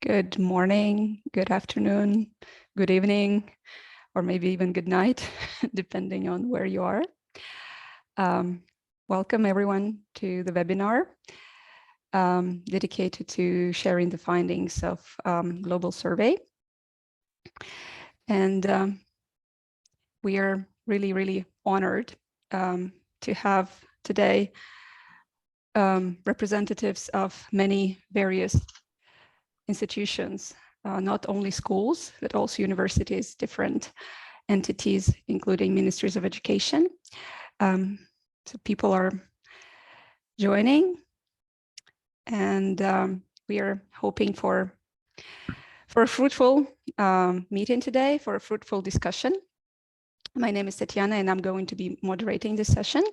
Good morning, good afternoon, good evening, or maybe even good night, depending on where you are. Welcome everyone to the webinar dedicated to sharing the findings of global survey. And we are really honored to have today representatives of many various institutions, not only schools, but also universities, different entities, including ministries of education. So people are joining, and we are hoping for a fruitful meeting today, for a fruitful discussion. My name is Tatiana, and I'm going to be moderating this session.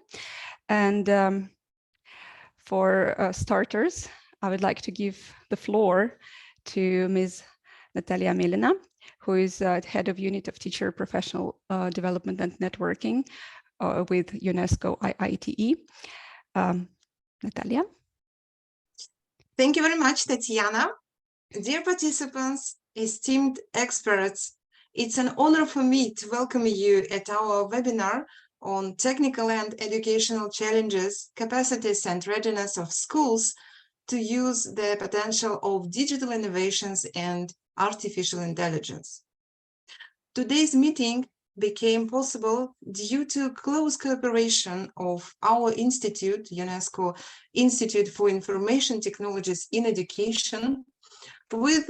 And for starters, I would like to give the floor to Ms. Natalia Amelina, who is head of unit of teacher professional development and networking with UNESCO IITE. Natalia. Thank you very much, Tatiana. Dear participants, esteemed experts, it's an honor for me to welcome you at our webinar on technical and educational challenges, capacities and readiness of schools to use the potential of digital innovations and artificial intelligence. Today's meeting became possible due to close cooperation of our institute, UNESCO Institute for Information Technologies in Education, with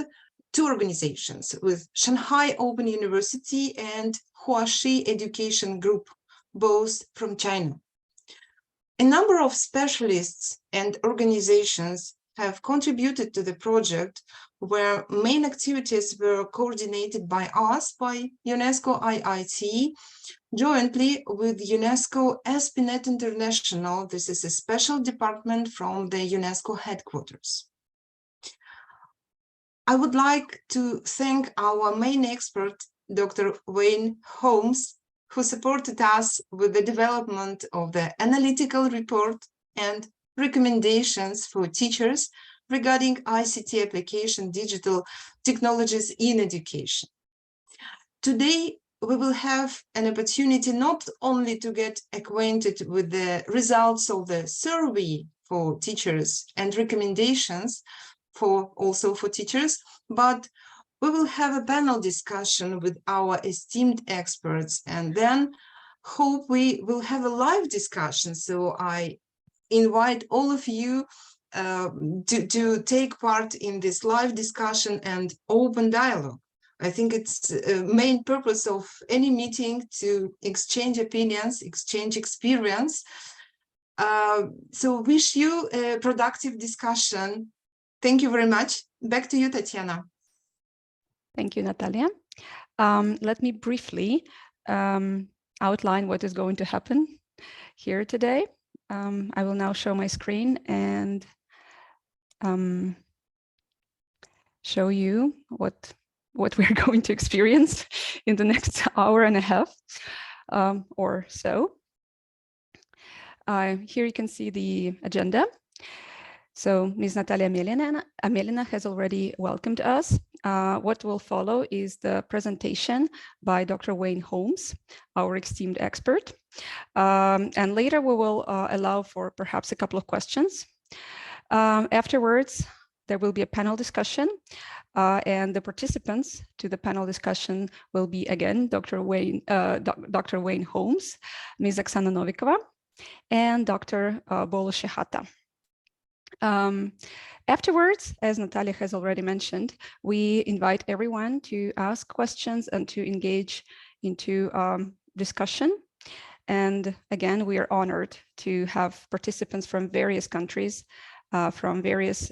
two organizations, with Shanghai Open University and Huaxi Education Group, both from China. A number of specialists and organizations have contributed to the project, where main activities were coordinated by us, by UNESCO IITE, jointly with UNESCO ASPnet International. This is a special department from the UNESCO headquarters. I would like to thank our main expert, Dr. Wayne Holmes, who supported us with the development of the analytical report and recommendations for teachers regarding ICT application digital technologies in education. Today, we will have an opportunity not only to get acquainted with the results of the survey for teachers and recommendations also for teachers, but we will have a panel discussion with our esteemed experts, and then hope we will have a live discussion. So I invite all of you to take part in this live discussion and open dialogue. I think it's a main purpose of any meeting to exchange opinions, exchange experience. So wish you a productive discussion. Thank you very much. Back to you, Tatiana. Thank you, Natalia. Let me briefly outline what is going to happen here today. I will now show my screen and show you what we're going to experience in the next hour and a half or so. Here you can see the agenda. So Ms. Natalia Amelina has already welcomed us. What will follow is the presentation by Dr. Wayne Holmes, our esteemed expert. And later we will allow for perhaps a couple of questions. Afterwards, there will be a panel discussion, and the participants to the panel discussion will be again Dr. Wayne Holmes, Ms. Oksana Novikova, and Dr. Bolo Shehata. Afterwards, as Natalia has already mentioned, we invite everyone to ask questions and to engage into discussion. And again, we are honored to have participants from various countries, from various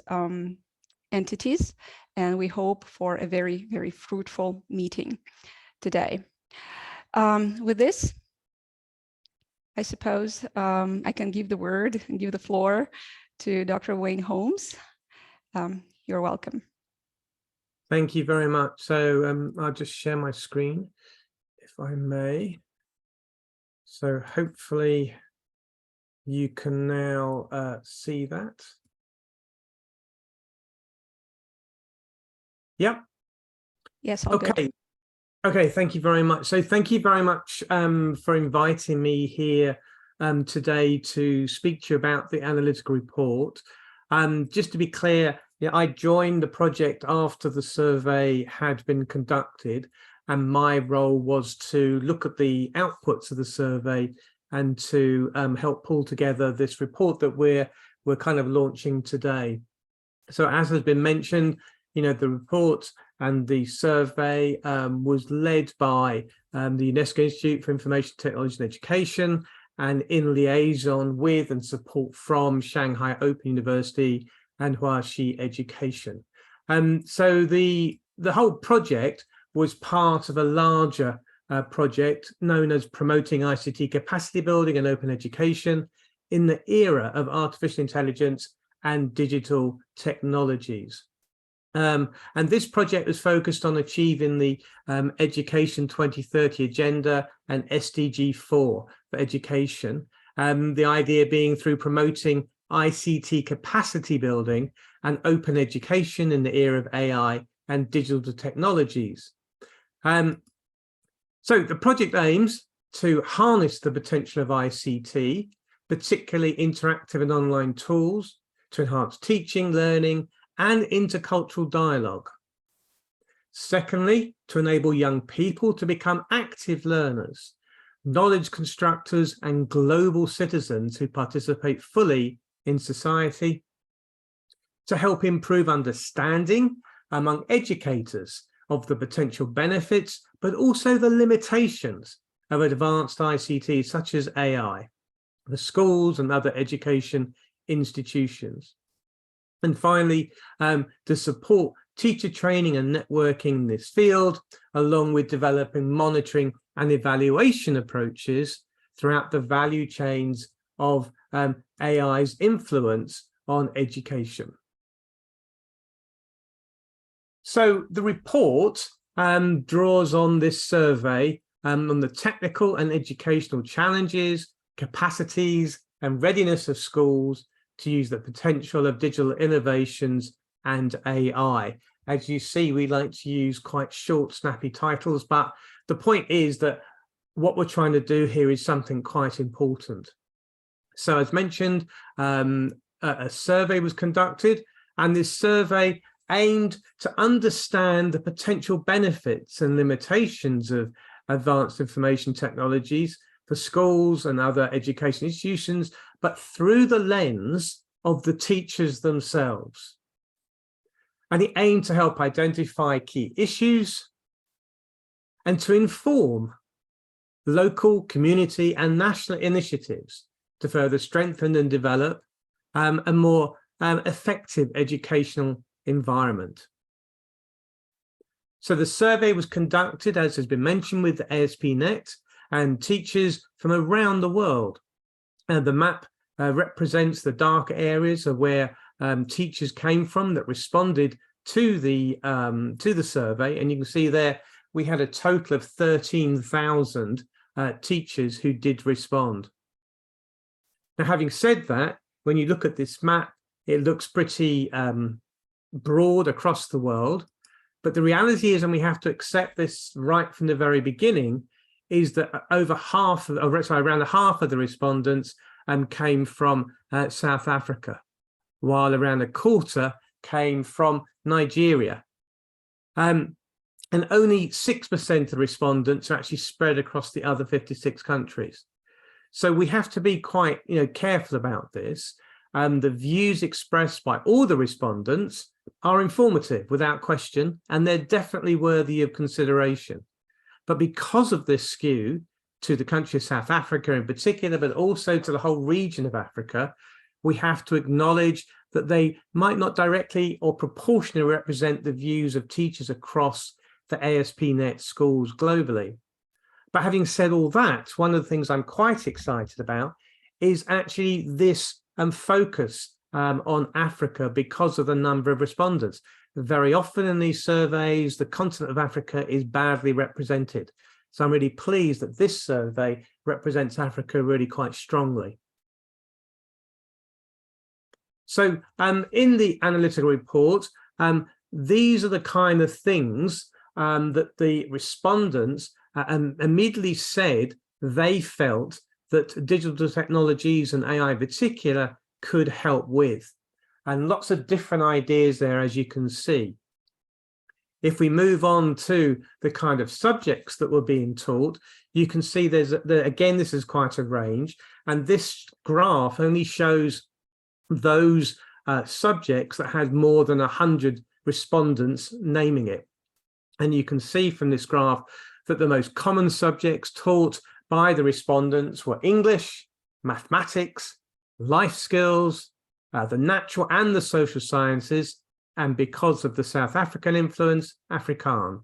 entities, and we hope for a very fruitful meeting today. With this, I suppose I can give the word and give the floor to Dr. Wayne Holmes. You're welcome. Thank you very much. So I'll just share my screen, if I may. So hopefully you can now see that. Yep. Yes, all Okay. good. Okay, thank you very much. So thank you very much for inviting me here today to speak to you about the analytical report. Just to be clear, I joined the project after the survey had been conducted, and my role was to look at the outputs of the survey and to help pull together this report that we're kind of launching today. So as has been mentioned, the report and the survey was led by the UNESCO Institute for Information Technology and Education, and in liaison with and support from Shanghai Open University and Huaxi Education. So the whole project was part of a larger project known as Promoting ICT Capacity Building and Open Education in the Era of Artificial Intelligence and Digital Technologies. And this project was focused on achieving the Education 2030 Agenda and SDG 4 for education. The idea being through promoting ICT capacity building and open education in the era of AI and digital technologies. So the project aims to harness the potential of ICT, particularly interactive and online tools, to enhance teaching, learning, and intercultural dialogue. Secondly, to enable young people to become active learners, knowledge constructors, and global citizens who participate fully in society. To help improve understanding among educators of the potential benefits, but also the limitations of advanced ICT, such as AI, the schools and other education institutions. And finally, to support teacher training and networking in this field, along with developing monitoring and evaluation approaches throughout the value chains of AI's influence on education. So the report draws on this survey on the technical and educational challenges, capacities, and readiness of schools to use the potential of digital innovations and AI. As you see, we like to use quite short, snappy titles, but the point is that what we're trying to do here is something quite important. So as mentioned, a survey was conducted, and this survey aimed to understand the potential benefits and limitations of advanced information technologies for schools and other education institutions, but through the lens of the teachers themselves. And it aimed to help identify key issues and to inform local, community, and national initiatives to further strengthen and develop a more effective educational environment. So the survey was conducted, as has been mentioned, with the ASPnet and teachers from around the world. And the map represents the dark areas of where teachers came from that responded to the survey. And you can see there we had a total of 13,000 teachers who did respond. Now, having said that, when you look at this map, it looks pretty broad across the world. But the reality is, and we have to accept this right from the very beginning, is that around half of the respondents came from South Africa, while around a quarter came from Nigeria. And only 6% of the respondents are actually spread across the other 56 countries. So we have to be quite careful about this. The views expressed by all the respondents are informative without question, and they're definitely worthy of consideration. But because of this skew to the country of South Africa in particular, but also to the whole region of Africa, we have to acknowledge that they might not directly or proportionally represent the views of teachers across the ASPnet schools globally. But having said all that, one of the things I'm quite excited about is actually this focus on Africa because of the number of respondents. Very often in these surveys, the continent of Africa is badly represented. So I'm really pleased that this survey represents Africa really quite strongly. So in the analytical report, these are the kind of things that the respondents immediately said they felt that digital technologies and AI in particular could help with. And lots of different ideas there, as you can see. If we move on to the kind of subjects that were being taught, you can see again, this is quite a range. And this graph only shows those subjects that had more than 100 respondents naming it. And you can see from this graph that the most common subjects taught by the respondents were English, mathematics, life skills, the natural and the social sciences, and because of the South African influence, Afrikaans.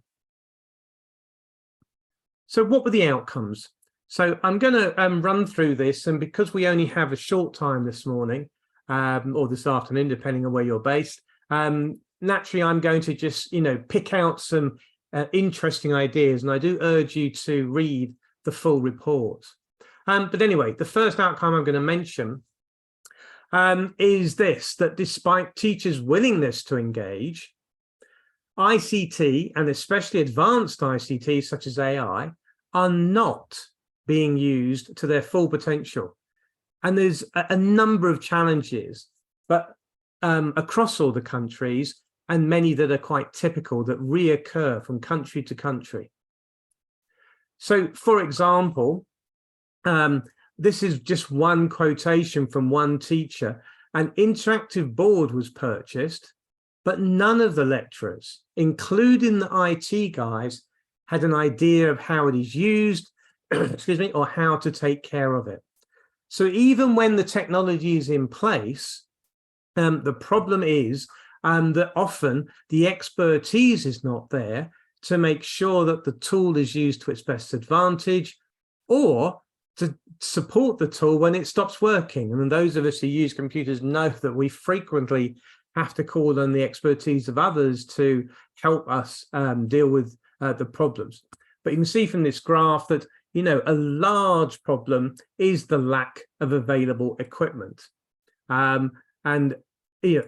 So what were the outcomes? So I'm going to run through this, and because we only have a short time this morning, or this afternoon, depending on where you're based, naturally I'm going to just, pick out some interesting ideas, and I do urge you to read the full report. But anyway, the first outcome I'm going to mention is this, that despite teachers' willingness to engage, ICT, and especially advanced ICT such as AI, are not being used to their full potential. And there's a number of challenges, but across all the countries, and many that are quite typical that reoccur from country to country. So, for example, this is just one quotation from one teacher. An interactive board was purchased, but none of the lecturers, including the IT guys, had an idea of how it is used, excuse me, or how to take care of it. So even when the technology is in place, the problem is that often the expertise is not there to make sure that the tool is used to its best advantage, or to support the tool when it stops working. And those of us who use computers know that we frequently have to call on the expertise of others to help us deal with the problems. But you can see from this graph that, a large problem is the lack of available equipment. And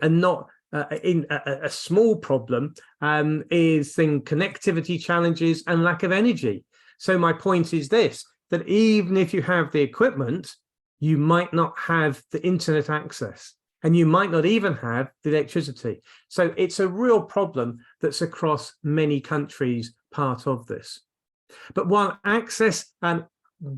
not a small problem is connectivity challenges and lack of energy. So my point is this, that even if you have the equipment, you might not have the internet access, and you might not even have the electricity. So it's a real problem that's across many countries part of this. But while access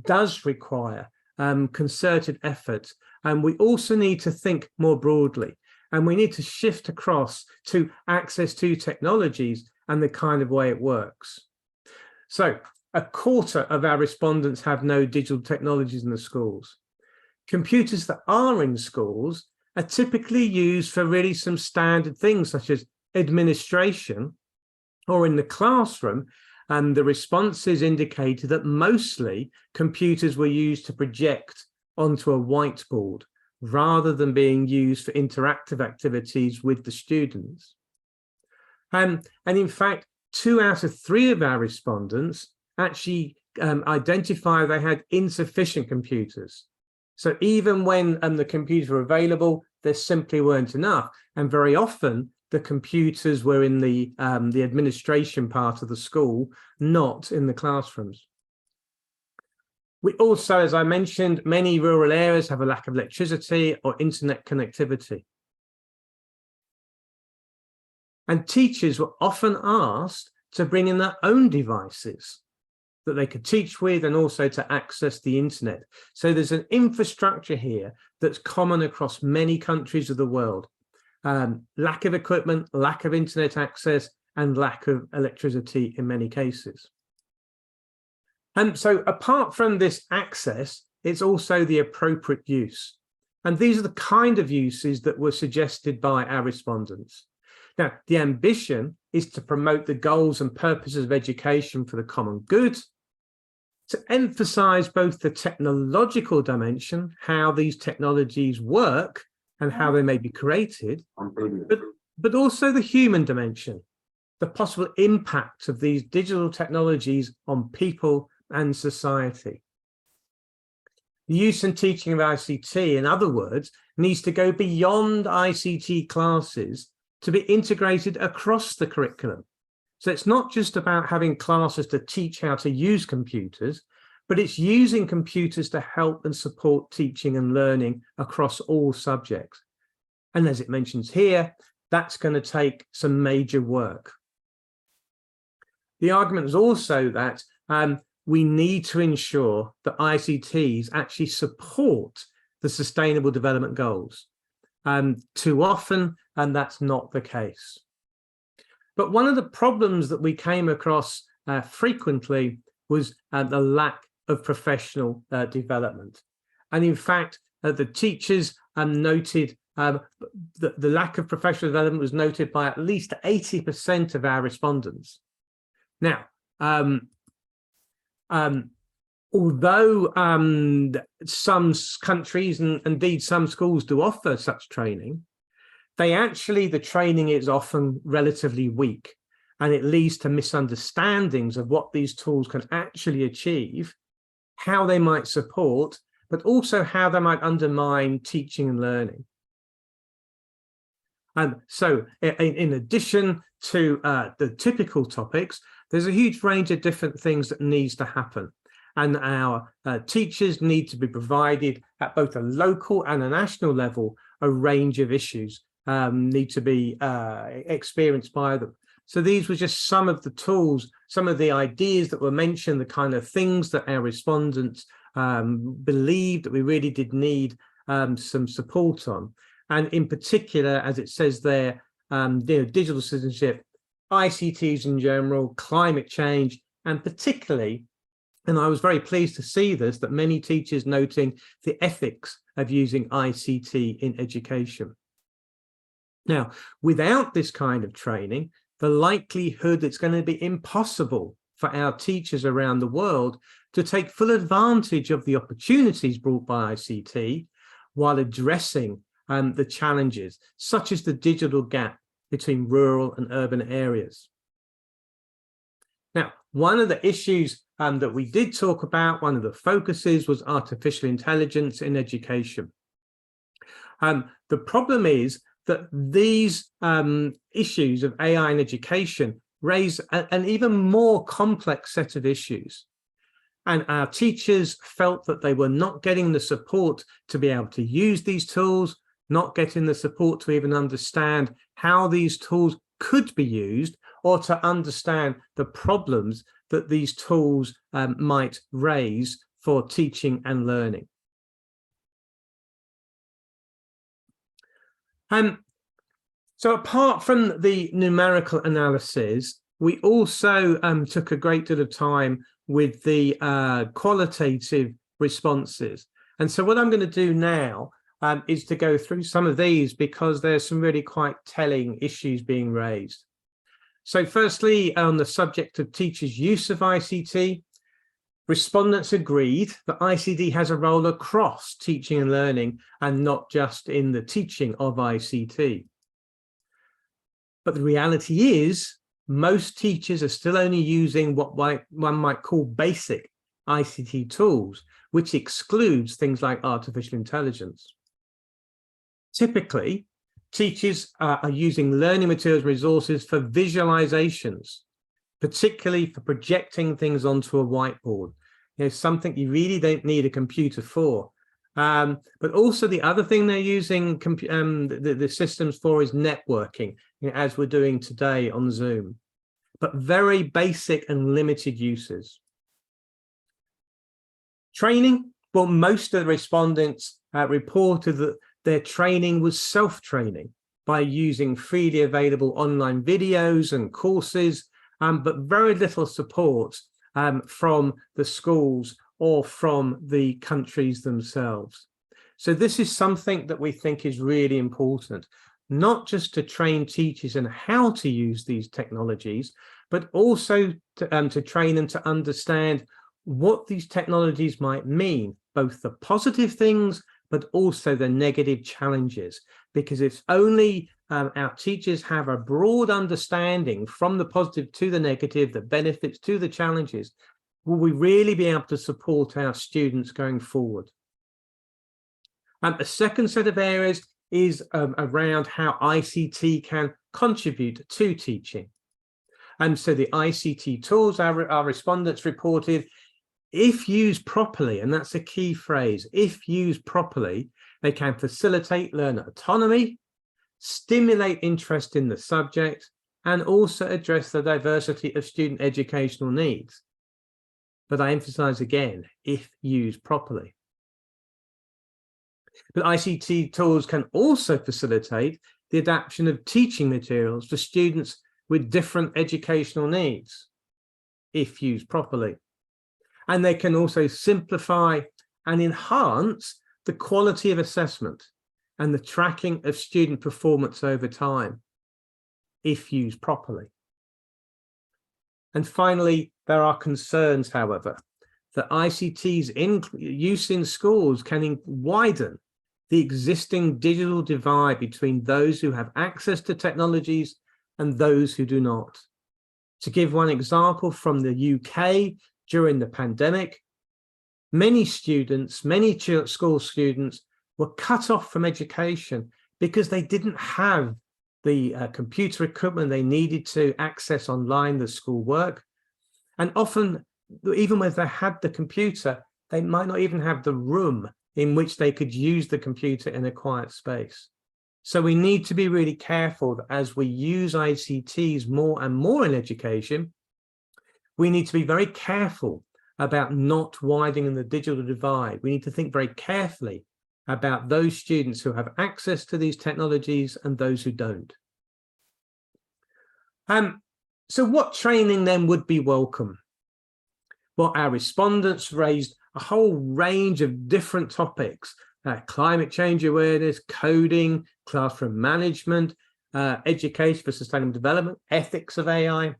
does require concerted effort, we also need to think more broadly, and we need to shift across to access to technologies and the kind of way it works. So, a quarter of our respondents have no digital technologies in the schools. Computers that are in schools are typically used for really some standard things such as administration, or in the classroom, and the responses indicated that mostly computers were used to project onto a whiteboard rather than being used for interactive activities with the students. And in fact, 2 out of 3 of our respondents actually identify they had insufficient computers. So even when the computers were available, there simply weren't enough. And very often the computers were in the administration part of the school, not in the classrooms. We also, as I mentioned, many rural areas have a lack of electricity or internet connectivity. And teachers were often asked to bring in their own devices that they could teach with, and also to access the internet. So there's an infrastructure here that's common across many countries of the world. Lack of equipment, lack of internet access, and lack of electricity in many cases. And so apart from this access, it's also the appropriate use. And these are the kind of uses that were suggested by our respondents. Now, the ambition is to promote the goals and purposes of education for the common good, to emphasize both the technological dimension, how these technologies work and how they may be created, but also the human dimension, the possible impact of these digital technologies on people and society. The use and teaching of ICT, in other words, needs to go beyond ICT classes to be integrated across the curriculum. So it's not just about having classes to teach how to use computers, but it's using computers to help and support teaching and learning across all subjects. And as it mentions here, that's going to take some major work. The argument is also that we need to ensure that ICTs actually support the Sustainable Development Goals. Too often, and that's not the case. But one of the problems that we came across frequently was the lack of professional development. And in fact, the teachers noted the lack of professional development was noted by at least 80% of our respondents. Now, although some countries and indeed some schools do offer such training, the training is often relatively weak, and it leads to misunderstandings of what these tools can actually achieve, how they might support, but also how they might undermine teaching and learning. So in addition to the typical topics, there's a huge range of different things that needs to happen. And our teachers need to be provided at both a local and a national level, a range of issues need to be experienced by them. So these were just some of the tools, some of the ideas that were mentioned, the kind of things that our respondents believed that we really did need some support on. And in particular, as it says there, digital citizenship, ICTs in general, climate change, and particularly, and I was very pleased to see this, that many teachers noting the ethics of using ICT in education. Now, without this kind of training, the likelihood it's going to be impossible for our teachers around the world to take full advantage of the opportunities brought by ICT while addressing the challenges, such as the digital gap between rural and urban areas. Now, one of the issues that we did talk about, one of the focuses was artificial intelligence in education. The problem is that these issues of AI in education raise an even more complex set of issues. And our teachers felt that they were not getting the support to be able to use these tools, not getting the support to even understand how these tools could be used, or to understand the problems that these tools might raise for teaching and learning. So apart from the numerical analysis, we also took a great deal of time with the qualitative responses. And so what I'm going to do now is to go through some of these, because there's some really quite telling issues being raised. So firstly, on the subject of teachers' use of ICT, respondents agreed that ICT has a role across teaching and learning and not just in the teaching of ICT. But the reality is most teachers are still only using what one might call basic ICT tools, which excludes things like artificial intelligence. Typically, teachers are using learning materials resources for visualizations, particularly for projecting things onto a whiteboard. Something you really don't need a computer for. But also the other thing they're using the systems for is networking, as we're doing today on Zoom. But very basic and limited uses. Training, well, most of the respondents reported that their training was self-training by using freely available online videos and courses, but very little support from the schools or from the countries themselves. So this is something that we think is really important, not just to train teachers in how to use these technologies, but also to train them to understand what these technologies might mean, both the positive things, but also the negative challenges. Because if only our teachers have a broad understanding from the positive to the negative, the benefits to the challenges, will we really be able to support our students going forward? A second set of areas is around how ICT can contribute to teaching. And so the ICT tools, our respondents reported, if used properly, and that's a key phrase, if used properly, they can facilitate learner autonomy, stimulate interest in the subject, and also address the diversity of student educational needs. But I emphasize again, if used properly. But ICT tools can also facilitate the adaptation of teaching materials for students with different educational needs, if used properly. And they can also simplify and enhance the quality of assessment and the tracking of student performance over time, if used properly. And finally, there are concerns, however, that ICT's use in schools can widen the existing digital divide between those who have access to technologies and those who do not. To give one example from the UK, during the pandemic, many students, many school students were cut off from education because they didn't have the computer equipment they needed to access online the school work. And often, even when they had the computer, they might not even have the room in which they could use the computer in a quiet space. So we need to be really careful that as we use ICTs more and more in education, we need to be very careful about not widening the digital divide. We need to think very carefully about those students who have access to these technologies and those who don't. So what training then would be welcome? Well, our respondents raised a whole range of different topics: climate change awareness, coding, classroom management, education for sustainable development, ethics of AI,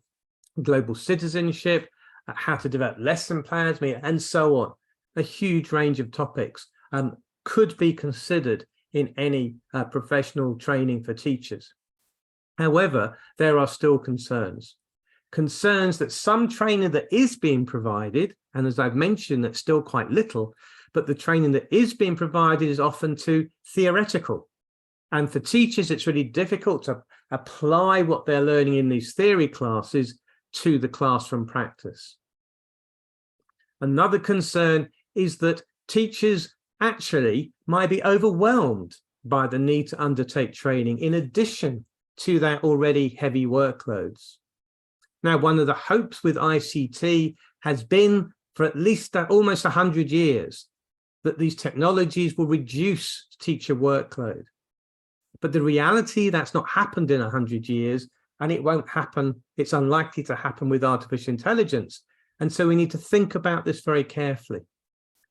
global citizenship, how to develop lesson plans, and so on. A huge range of topics could be considered in any professional training for teachers. However, there are still concerns that some training that is being provided, and as I've mentioned, that's still quite little, but the training that is being provided is often too theoretical. And for teachers, it's really difficult to apply what they're learning in these theory classes to the classroom practice. Another concern is that teachers actually might be overwhelmed by the need to undertake training in addition to their already heavy workloads. Now, one of the hopes with ICT has been for at least almost 100 years that these technologies will reduce teacher workload. But the reality, that's not happened in 100 years, and it won't happen. It's unlikely to happen with artificial intelligence. And so we need to think about this very carefully.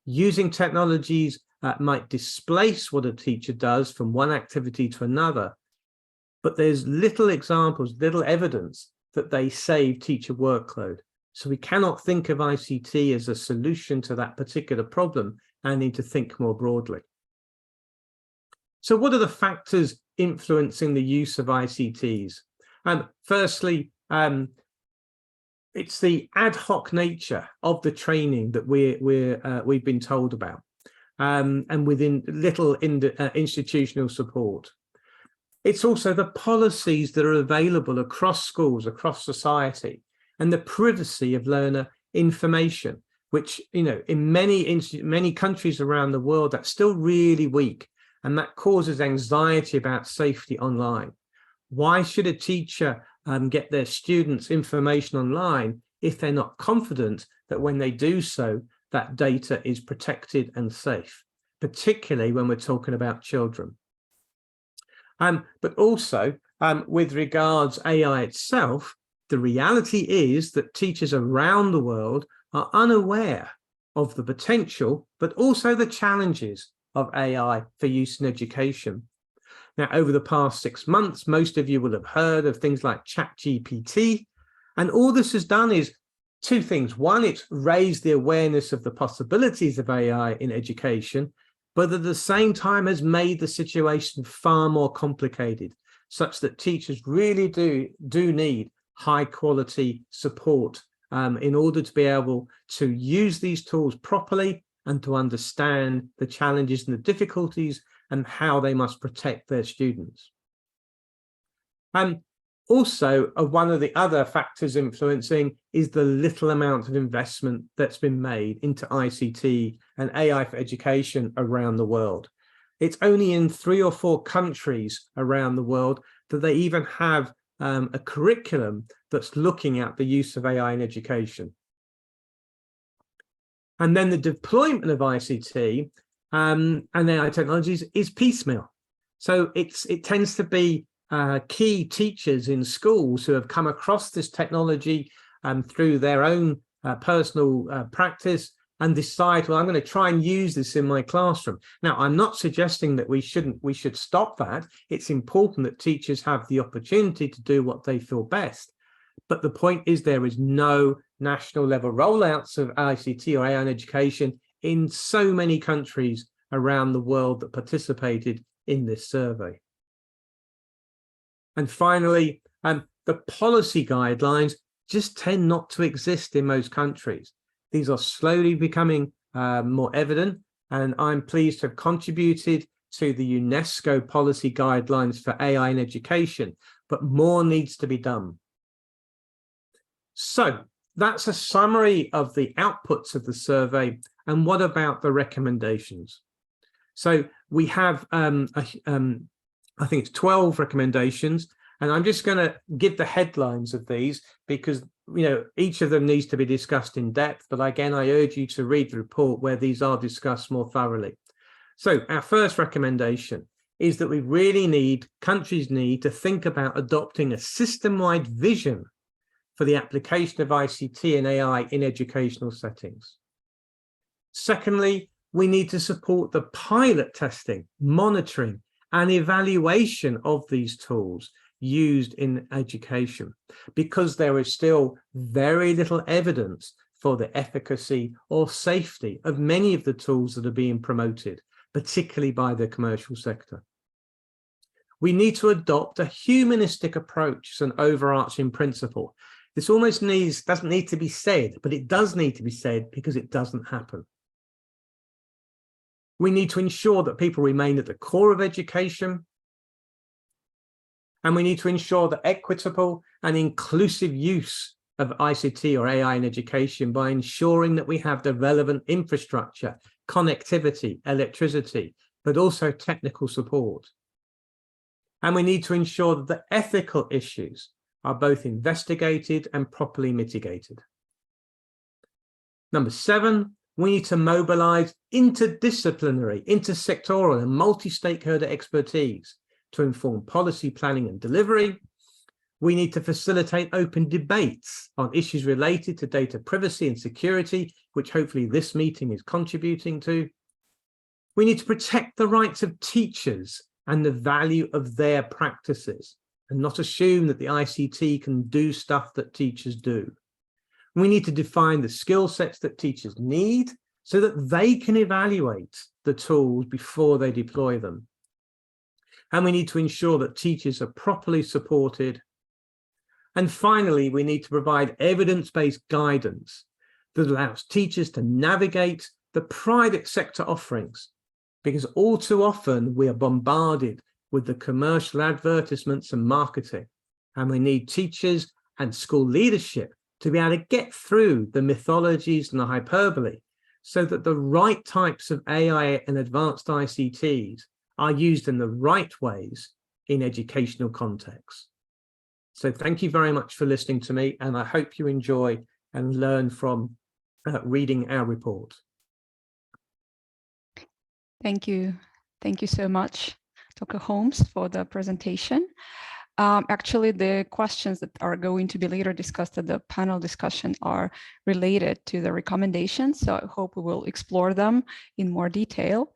Using technologies might displace what a teacher does from one activity to another, but there's little examples, little evidence that they save teacher workload. So we cannot think of ICT as a solution to that particular problem and need to think more broadly. So what are the factors influencing the use of ICTs? Firstly, it's the ad hoc nature of the training that we've been told about, and within little institutional support. It's also the policies that are available across schools, across society, and the privacy of learner information, which, in many countries around the world, that's still really weak, and that causes anxiety about safety online. Why should a teacher get their students' information online if they're not confident that when they do so, that data is protected and safe, particularly when we're talking about children? But also, with regards AI itself, the reality is that teachers around the world are unaware of the potential, but also the challenges of AI for use in education. Now, over the past 6 months, most of you will have heard of things like ChatGPT, and all this has done is two things. One, it's raised the awareness of the possibilities of AI in education, but at the same time has made the situation far more complicated, such that teachers really do need high quality support in order to be able to use these tools properly and to understand the challenges and the difficulties and how they must protect their students. Also, one of the other factors influencing is the little amount of investment that's been made into ICT and AI for education around the world. It's only in 3 or 4 countries around the world that they even have a curriculum that's looking at the use of AI in education. And then the deployment of ICT and AI technologies is piecemeal. So it tends to be key teachers in schools who have come across this technology through their own personal practice and decide, well, I'm going to try and use this in my classroom. Now, I'm not suggesting that we should stop that. It's important that teachers have the opportunity to do what they feel best. But the point is there is no national level rollouts of ICT or AI in education in so many countries around the world that participated in this survey. And finally, the policy guidelines just tend not to exist in most countries. These are slowly becoming more evident, and I'm pleased to have contributed to the UNESCO policy guidelines for AI in education, but more needs to be done. So that's a summary of the outputs of the survey. And what about the recommendations? So we have, I think it's 12 recommendations, and I'm just going to give the headlines of these because, each of them needs to be discussed in depth. But again, I urge you to read the report where these are discussed more thoroughly. So our first recommendation is that countries need to think about adopting a system-wide vision for the application of ICT and AI in educational settings. Secondly, we need to support the pilot testing, monitoring, and evaluation of these tools used in education, because there is still very little evidence for the efficacy or safety of many of the tools that are being promoted, particularly by the commercial sector. We need to adopt a humanistic approach as an overarching principle. This almost doesn't need to be said, but it does need to be said because it doesn't happen. We need to ensure that people remain at the core of education. And we need to ensure that equitable and inclusive use of ICT or AI in education by ensuring that we have the relevant infrastructure, connectivity, electricity, but also technical support. And we need to ensure that the ethical issues are both investigated and properly mitigated. Number 7, we need to mobilize interdisciplinary, inter-sectoral and multi-stakeholder expertise to inform policy planning and delivery. We need to facilitate open debates on issues related to data privacy and security, which hopefully this meeting is contributing to. We need to protect the rights of teachers and the value of their practices, and not assume that the ICT can do stuff that teachers do. We need to define the skill sets that teachers need so that they can evaluate the tools before they deploy them. And we need to ensure that teachers are properly supported. And finally, we need to provide evidence-based guidance that allows teachers to navigate the private sector offerings, because all too often we are bombarded with the commercial advertisements and marketing, and we need teachers and school leadership to be able to get through the mythologies and the hyperbole so that the right types of AI and advanced ICTs are used in the right ways in educational contexts. So thank you very much for listening to me, and I hope you enjoy and learn from reading our report. Thank you. Thank you so much, Dr. Holmes, for the presentation. Actually, the questions that are going to be later discussed at the panel discussion are related to the recommendations, so I hope we will explore them in more detail.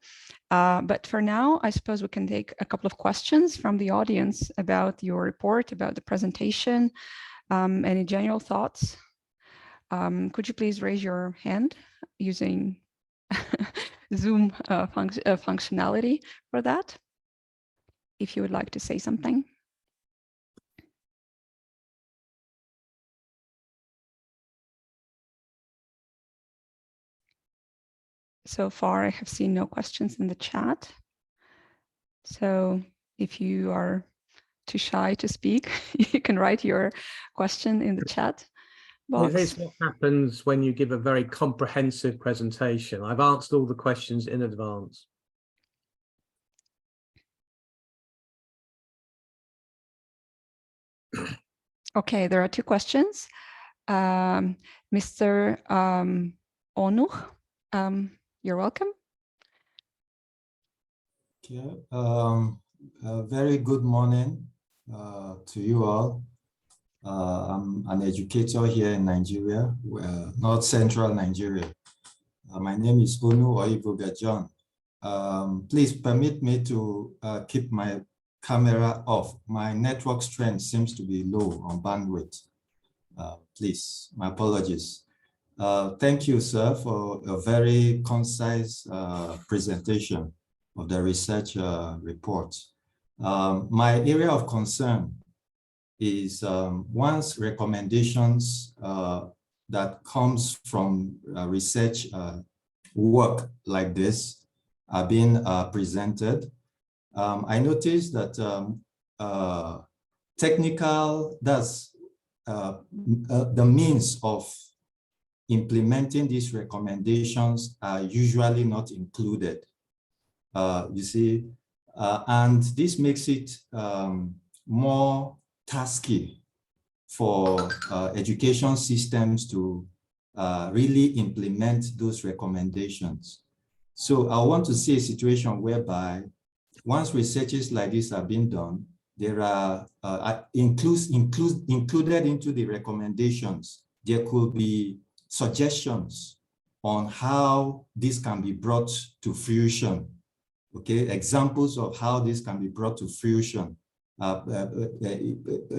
But for now, I suppose we can take a couple of questions from the audience about your report, about the presentation, any general thoughts. Could you please raise your hand using Zoom functionality for that, if you would like to say something? So far, I have seen no questions in the chat. So if you are too shy to speak, you can write your question in the chat box. It's what happens when you give a very comprehensive presentation. I've answered all the questions in advance. Okay, there are two questions. Mr. Onuch, you're welcome. Okay. A very good morning to you all. I'm an educator here in Nigeria, North Central Nigeria. My name is Onu Oivoga John. Please permit me to keep my camera off. My network strength seems to be low on bandwidth. Please, my apologies. Thank you, sir, for a very concise presentation of the research report. My area of concern is once recommendations that comes from research work like this are being presented. I noticed that technical, the means of implementing these recommendations are usually not included. You see, and this makes it more tasky for education systems to really implement those recommendations. So I want to see a situation whereby once researches like this are being done, there are included into the recommendations, there could be suggestions on how this can be brought to fruition. Okay, examples of how this can be brought to fruition,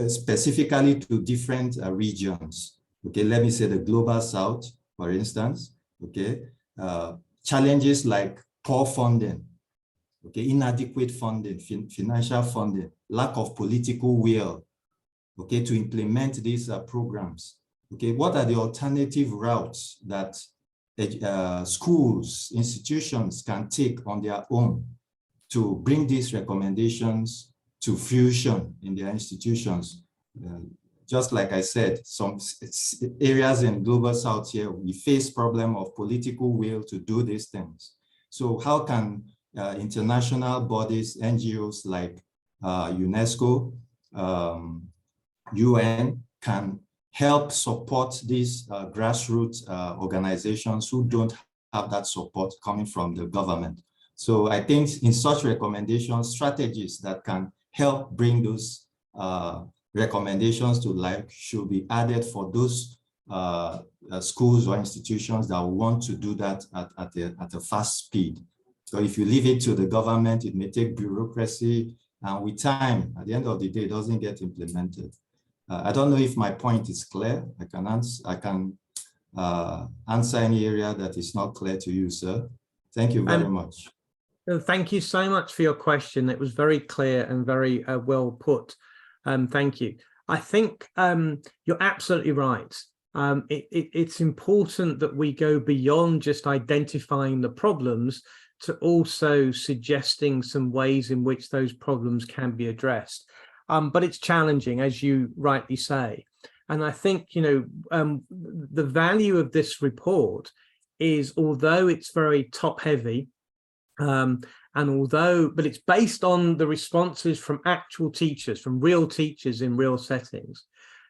specifically to different regions. Okay, let me say the global south, for instance. Okay, challenges like poor funding, okay, inadequate funding, financial funding, lack of political will, okay, to implement these programs. Okay, what are the alternative routes that schools, institutions can take on their own to bring these recommendations to fruition in their institutions? Just like I said, some areas in global south here, we face problem of political will to do these things. So how can international bodies, NGOs like UNESCO, UN can help support these grassroots organizations who don't have that support coming from the government? So I think in such recommendations, strategies that can help bring those recommendations to life should be added for those schools or institutions that want to do that at a fast speed. So if you leave it to the government, it may take bureaucracy, and with time, at the end of the day, it doesn't get implemented. I don't know if my point is clear. I can answer any area that is not clear to you, sir. Thank you very much. Thank you so much for your question. It was very clear and very well put. Thank you. I think you're absolutely right. It's important that we go beyond just identifying the problems to also suggesting some ways in which those problems can be addressed. But it's challenging, as you rightly say. And I think, you know, the value of this report is, although it's very top heavy, but it's based on the responses from actual teachers, from real teachers in real settings.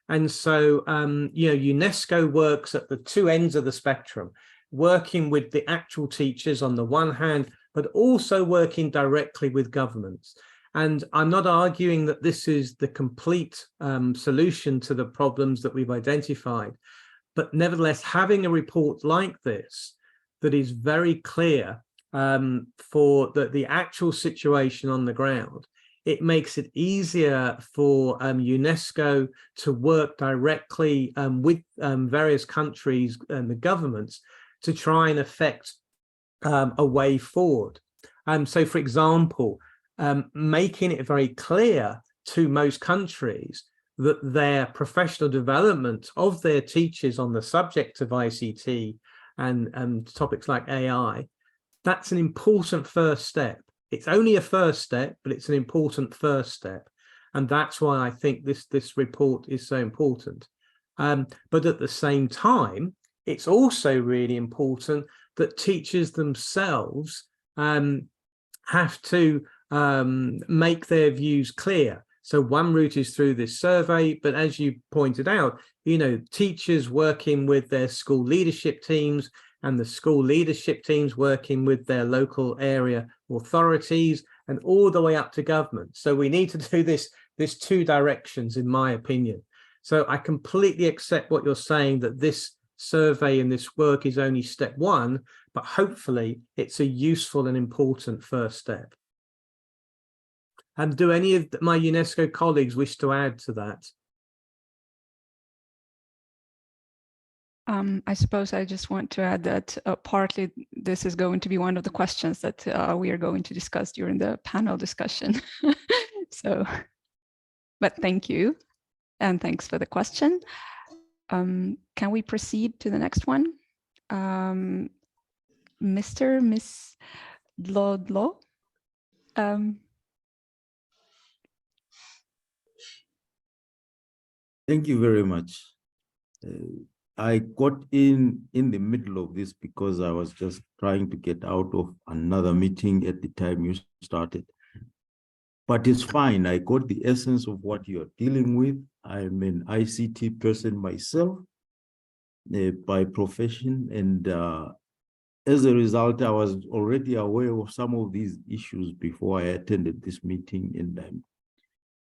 And so, you know, UNESCO works at the two ends of the spectrum, working with the actual teachers on the one hand, but also working directly with governments. And I'm not arguing that this is the complete solution to the problems that we've identified, but nevertheless, having a report like this that is very clear for the actual situation on the ground, it makes it easier for UNESCO to work directly with various countries and the governments to try and affect a way forward. So, for example, making it very clear to most countries that their professional development of their teachers on the subject of ICT and topics like AI, that's an important first step It's only a first step, but it's an important first step. And that's why I think this report is so important. But at the same time, it's also really important that teachers themselves have to make their views clear. So one route is through this survey, but as you pointed out, you know, teachers working with their school leadership teams and the school leadership teams working with their local area authorities and all the way up to government. So we need to do this two directions, in my opinion. So I completely accept what you're saying, that this survey and this work is only step one, but hopefully it's a useful and important first step. And do any of my UNESCO colleagues wish to add to that? I suppose I just want to add that partly this is going to be one of the questions that we are going to discuss during the panel discussion. So, but thank you, and thanks for the question. Can we proceed to the next one? Miss Dlodlo? Thank you very much. I got in the middle of this because I was just trying to get out of another meeting at the time you started. But it's fine. I got the essence of what you're dealing with. I'm an ICT person myself by profession. And as a result, I was already aware of some of these issues before I attended this meeting. And I'm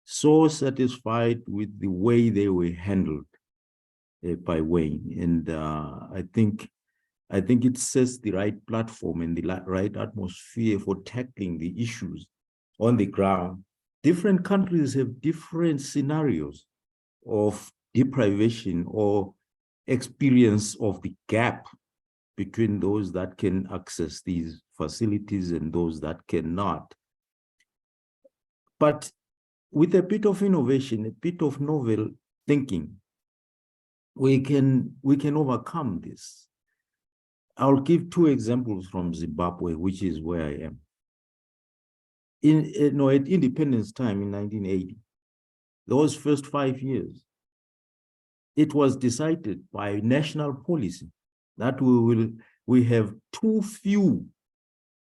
so satisfied with the way they were handled by Wayne. And I think it sets the right platform and the right atmosphere for tackling the issues on the ground. Different countries have different scenarios of deprivation or experience of the gap between those that can access these facilities and those that cannot. But with a bit of innovation, a bit of novel thinking, we can overcome this. I'll give two examples from Zimbabwe, which is where I am. At independence time in 1980, those first 5 years, it was decided by national policy that we have too few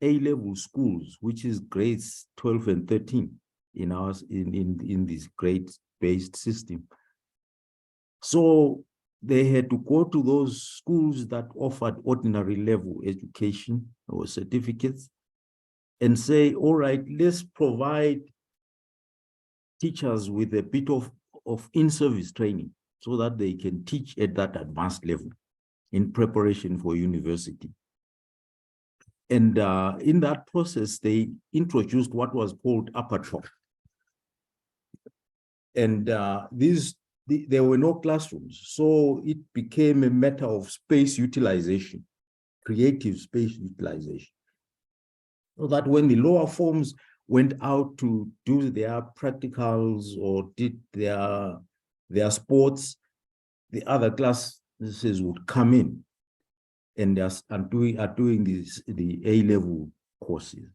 A-level schools, which is grades 12 and 13 in this grade-based system. So they had to go to those schools that offered ordinary level education or certificates and say, all right, let's provide teachers with a bit of in-service training so that they can teach at that advanced level in preparation for university. And in that process, they introduced what was called undertook. And there were no classrooms, so it became a matter of space utilization, creative space utilization. So that when the lower forms went out to do their practicals or did their sports, the other classes would come in and are doing the A-level courses.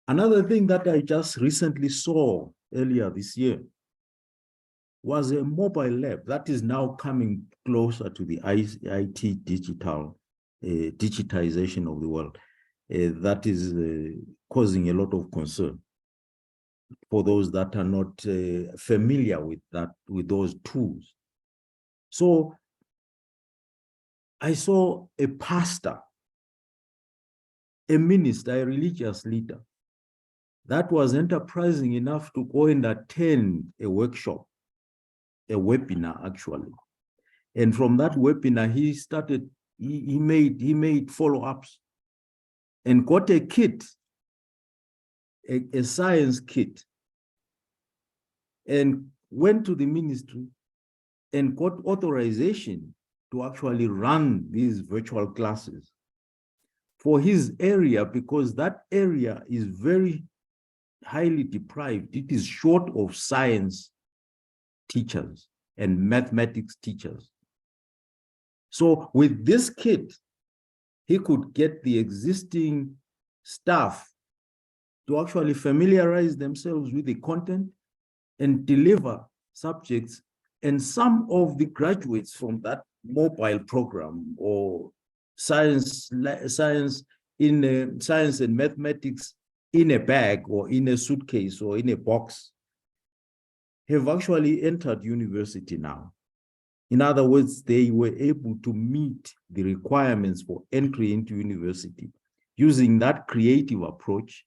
Another thing that I just recently saw earlier this year was a mobile lab that is now coming closer to the IT digitization of the world. That is causing a lot of concern for those that are not familiar with those tools. So I saw a pastor, a minister, a religious leader that was enterprising enough to go and attend a workshop, a webinar actually. And from that webinar, he made follow-ups and got a kit, a science kit, and went to the ministry and got authorization to actually run these virtual classes for his area, because that area is very highly deprived. It is short of science teachers and mathematics teachers. So with this kit, he could get the existing staff to actually familiarize themselves with the content and deliver subjects. And some of the graduates from that mobile program or science and mathematics in a bag or in a suitcase or in a box have actually entered university now. In other words, they were able to meet the requirements for entry into university using that creative approach,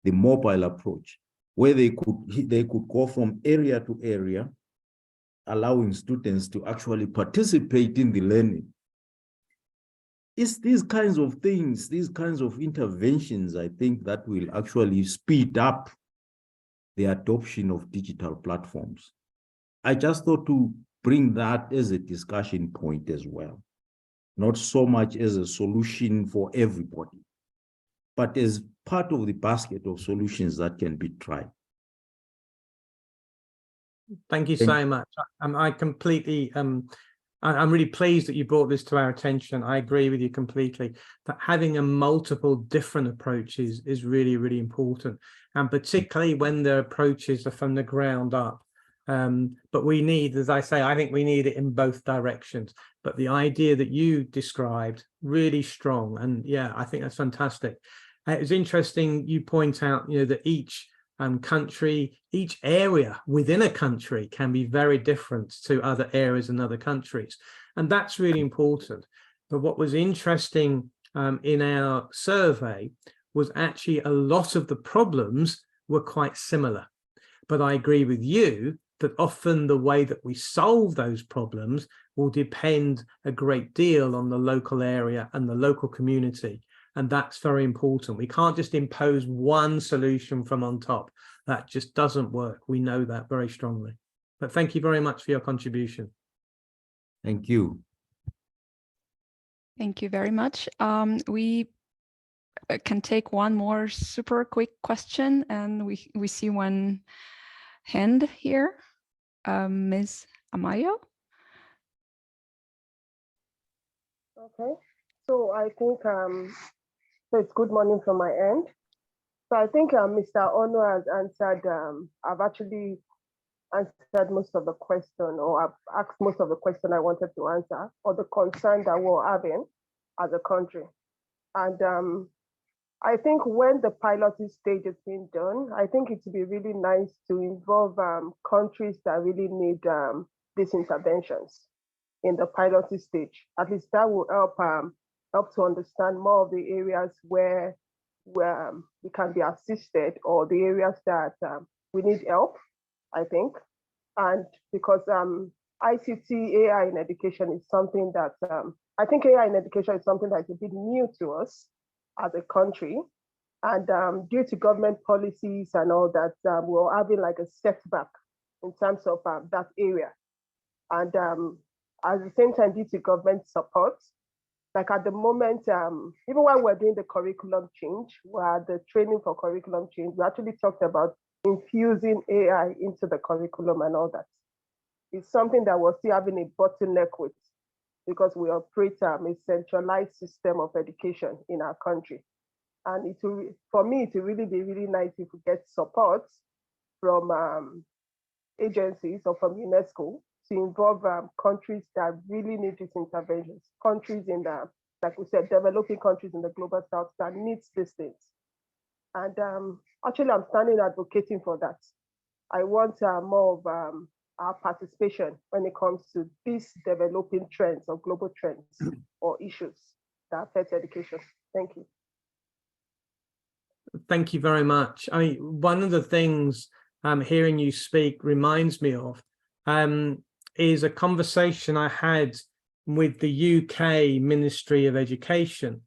the mobile approach, where they could go from area to area, allowing students to actually participate in the learning. It's these kinds of things, these kinds of interventions, I think, that will actually speed up the adoption of digital platforms. I just thought to bring that as a discussion point as well, not so much as a solution for everybody, but as part of the basket of solutions that can be tried. Thank you so much. I completely, I'm really pleased that you brought this to our attention. I agree with you completely that having a multiple different approaches is really, really important. And particularly when the approaches are from the ground up. But we need, as I say, I think we need it in both directions. But the idea that you described, really strong. And yeah, I think that's fantastic. It's interesting you point out, that each country, each area within a country can be very different to other areas and other countries. And that's really important. But what was interesting in our survey was actually a lot of the problems were quite similar. But I agree with you that often the way that we solve those problems will depend a great deal on the local area and the local community. And that's very important. We can't just impose one solution from on top. That just doesn't work. We know that very strongly. But thank you very much for your contribution. Thank you. Thank you very much. We can take one more super quick question, and we see one hand here. Ms. Amayo. Okay, so I think so it's good morning from my end. So I think Mr. Ono has answered, I've actually answered most of the question, or I've asked most of the question I wanted to answer, or the concern that we're having as a country. And I think when the pilot stage is being done, I think it would be really nice to involve countries that really need these interventions in the pilot stage. At least that will help to understand more of the areas where we can be assisted, or the areas that we need help, I think. And because ICT, AI in education is something that, I think AI in education is something that is a bit new to us as a country. And due to government policies and all that, we're having like a setback in terms of that area. And at the same time, due to government support, like at the moment, even while we're doing the curriculum change, where the training for curriculum change, we actually talked about infusing AI into the curriculum and all that. It's something that we're still having a bottleneck with, because we operate a centralized system of education in our country. And it will, for me, it will really be really nice if we get support from agencies or from UNESCO to involve countries that really need these interventions. Countries in the, like we said, developing countries in the global south that needs these things. And actually, I'm standing advocating for that. I want more of our participation when it comes to these developing trends or global trends or issues that affect education. Thank you. Thank you very much. I mean, one of the things hearing you speak reminds me of is a conversation I had with the UK Ministry of Education.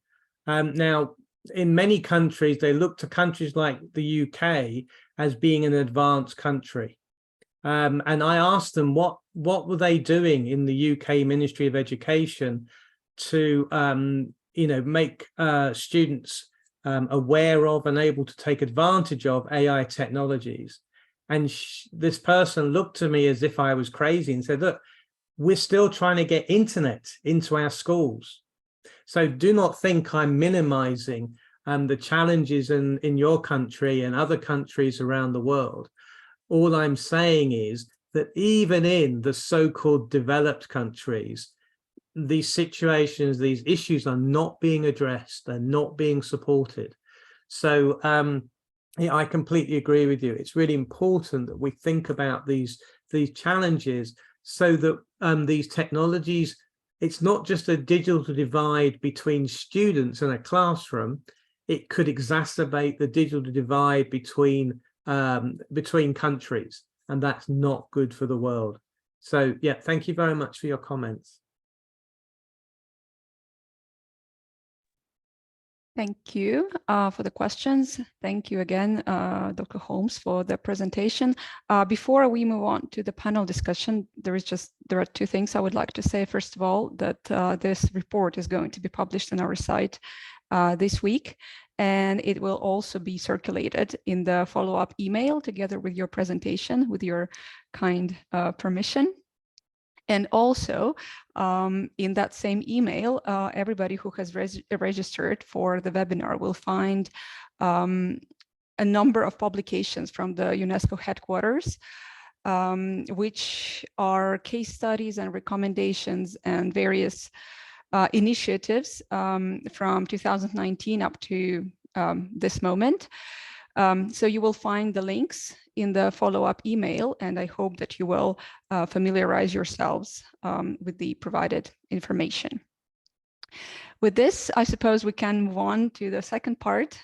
Now, in many countries, they look to countries like the UK as being an advanced country. And I asked them what were they doing in the UK Ministry of Education to make students aware of and able to take advantage of AI technologies. And this person looked at me as if I was crazy and said, look, we're still trying to get internet into our schools. So do not think I'm minimizing the challenges in your country and other countries around the world. All I'm saying is that even in the so-called developed countries, these situations, these issues are not being addressed, they're not being supported. So yeah, I completely agree with you. It's really important that we think about these challenges so that these technologies, it's not just a digital divide between students in a classroom, it could exacerbate the digital divide between countries, and that's not good for the world. So yeah, thank you very much for your comments. Thank you for the questions. Thank you again, Dr. Holmes, for the presentation. Before we move on to the panel discussion, there are two things I would like to say. First of all, that this report is going to be published on our site this week, and it will also be circulated in the follow-up email together with your presentation, with your kind permission. And also, in that same email, everybody who has registered for the webinar will find a number of publications from the UNESCO headquarters, which are case studies and recommendations and various initiatives from 2019 up to this moment. So you will find the links in the follow-up email, and I hope that you will familiarize yourselves with the provided information. With this, I suppose we can move on to the second part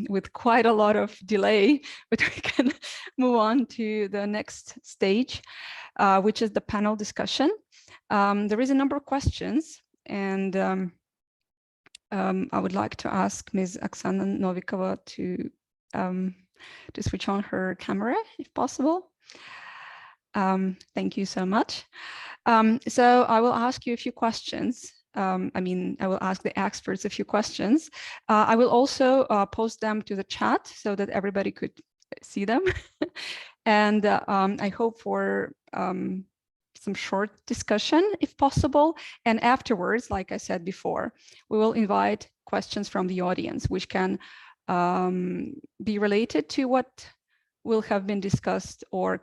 with quite a lot of delay, but we can move on to the next stage, which is the panel discussion. There is a number of questions, and I would like to ask Ms. Oksana Novikova to switch on her camera, if possible. Thank you so much. So I will ask you a few questions. I will ask the experts a few questions. I will also post them to the chat so that everybody could see them. And I hope for some short discussion, if possible. And afterwards, like I said before, we will invite questions from the audience, which can be related to what will have been discussed, or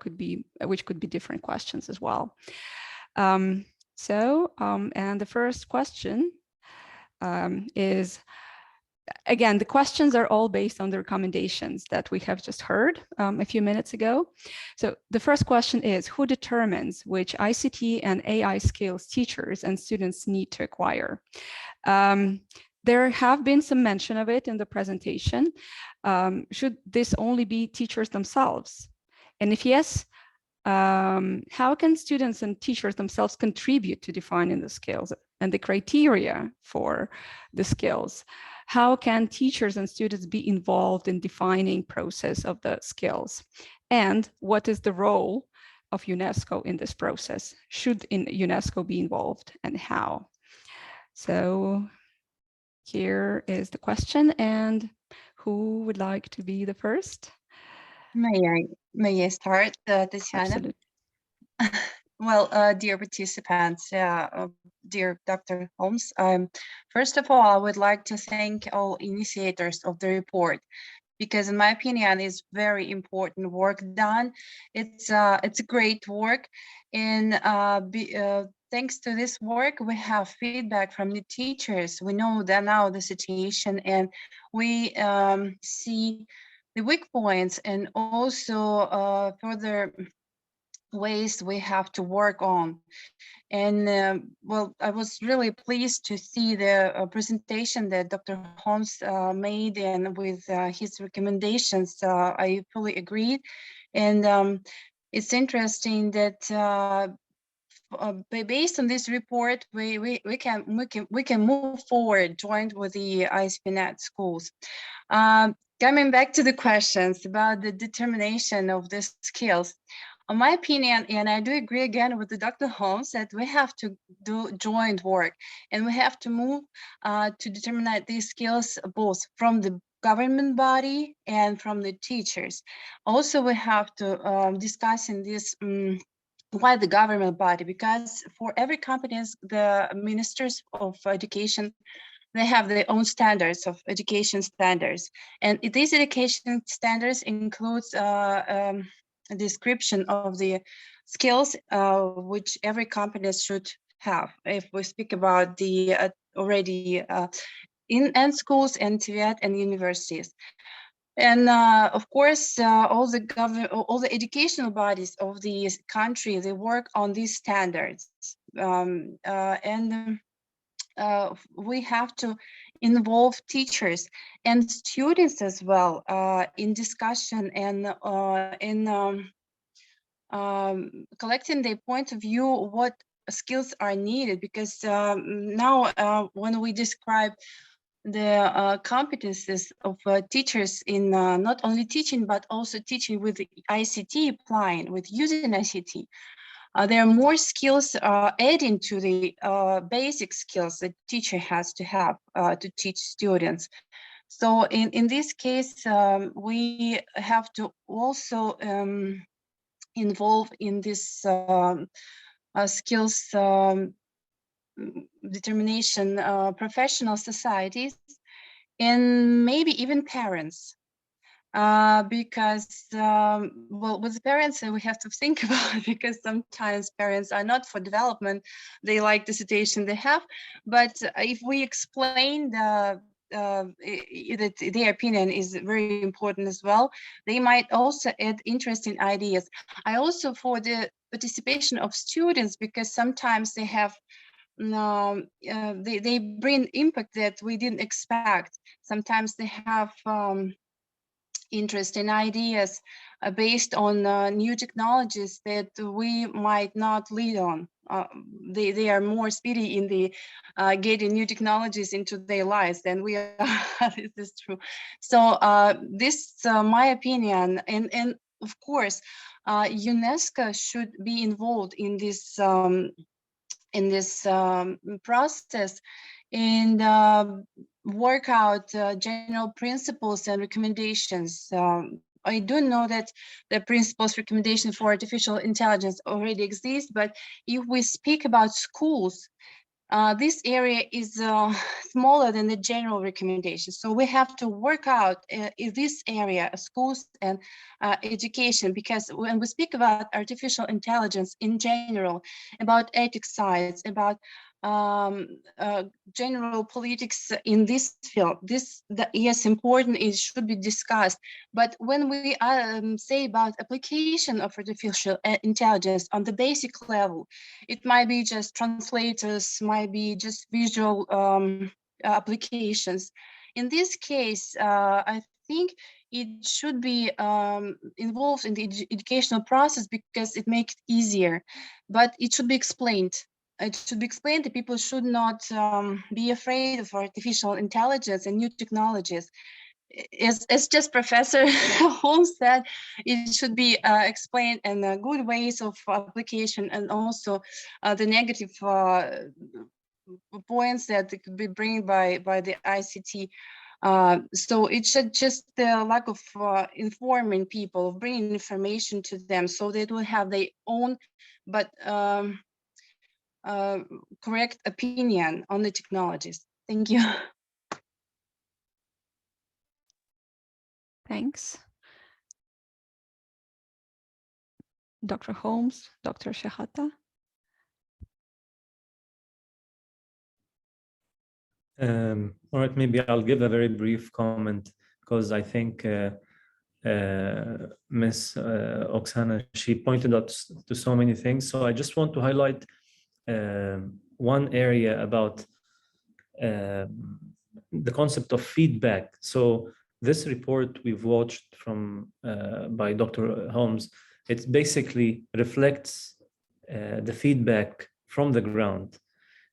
which could be different questions as well. And the first question is, again, the questions are all based on the recommendations that we have just heard a few minutes ago. So the first question is, who determines which ICT and AI skills teachers and students need to acquire? There have been some mention of it in the presentation. Should this only be teachers themselves? And if yes, how can students and teachers themselves contribute to defining the skills and the criteria for the skills? How can teachers and students be involved in defining process of the skills? And what is the role of UNESCO in this process? Should UNESCO be involved, and how? So here is the question, and who would like to be the first? May I start, Tatiana? Absolutely. Well, dear participants, dear Dr. Holmes, first of all, I would like to thank all initiators of the report, because in my opinion, it's very important work done. It's a great work, and thanks to this work, we have feedback from the teachers. We know that now the situation, and we see the weak points and also further ways we have to work on. And well, I was really pleased to see the presentation that Dr. Holmes made, and with his recommendations, I fully agreed. And it's interesting that based on this report, we can move forward, joined with the ASPnet schools. Coming back to the questions about the determination of the skills, in my opinion, and I do agree again with the Dr. Holmes, that we have to do joint work, and we have to move to determine these skills both from the government body and from the teachers. Also, we have to discuss in this why the government body, because for every company, the ministers of education they have their own standards of education standards. And these education standards includes a description of the skills which every company should have. If we speak about the already in schools and TVET and universities. And of course, all the educational bodies of the country, they work on these standards. We have to involve teachers and students as well in discussion and in collecting their point of view, what skills are needed, because now when we describe the competences of teachers in not only teaching, but also teaching with ICT applying, with using ICT. There are more skills adding to the basic skills that teacher has to have to teach students. So in this case, we have to also involve in this skills determination professional societies and maybe even parents. Because well, with parents we have to think about, because sometimes parents are not for development, they like the situation they have, but if we explain that their opinion is very important as well, they might also add interesting ideas. I also for the participation of students, because sometimes they have they bring impact that we didn't expect. Sometimes they have interesting ideas based on new technologies that we might not lead on. They are more speedy in the getting new technologies into their lives than we are. This is true. So this my opinion, and of course UNESCO should be involved in this process and work out general principles and recommendations. I do know that the principles recommendation for artificial intelligence already exist, but if we speak about schools, this area is smaller than the general recommendations. So we have to work out in this area, schools and education, because when we speak about artificial intelligence in general, about ethics sides, about general politics in this field, yes, important, it should be discussed. But when we say about application of artificial intelligence on the basic level, it might be just translators, might be just visual applications. In this case, I think it should be involved in the educational process because it makes it easier, but it should be explained. It should be explained that people should not be afraid of artificial intelligence and new technologies. It's just Professor Holmes said, it should be explained in good ways of application, and also the negative points that could be brought by the ICT. So it should just the lack of informing people, of bringing information to them, so they will have their own, but correct opinion on the technologies. Thank you. Thanks. Dr. Holmes, Dr. Shehata. All right, maybe I'll give a very brief comment, because I think Ms. Oksana, she pointed out to so many things. So I just want to highlight one area about the concept of feedback. So this report we've watched from by Dr. Holmes, it basically reflects the feedback from the ground.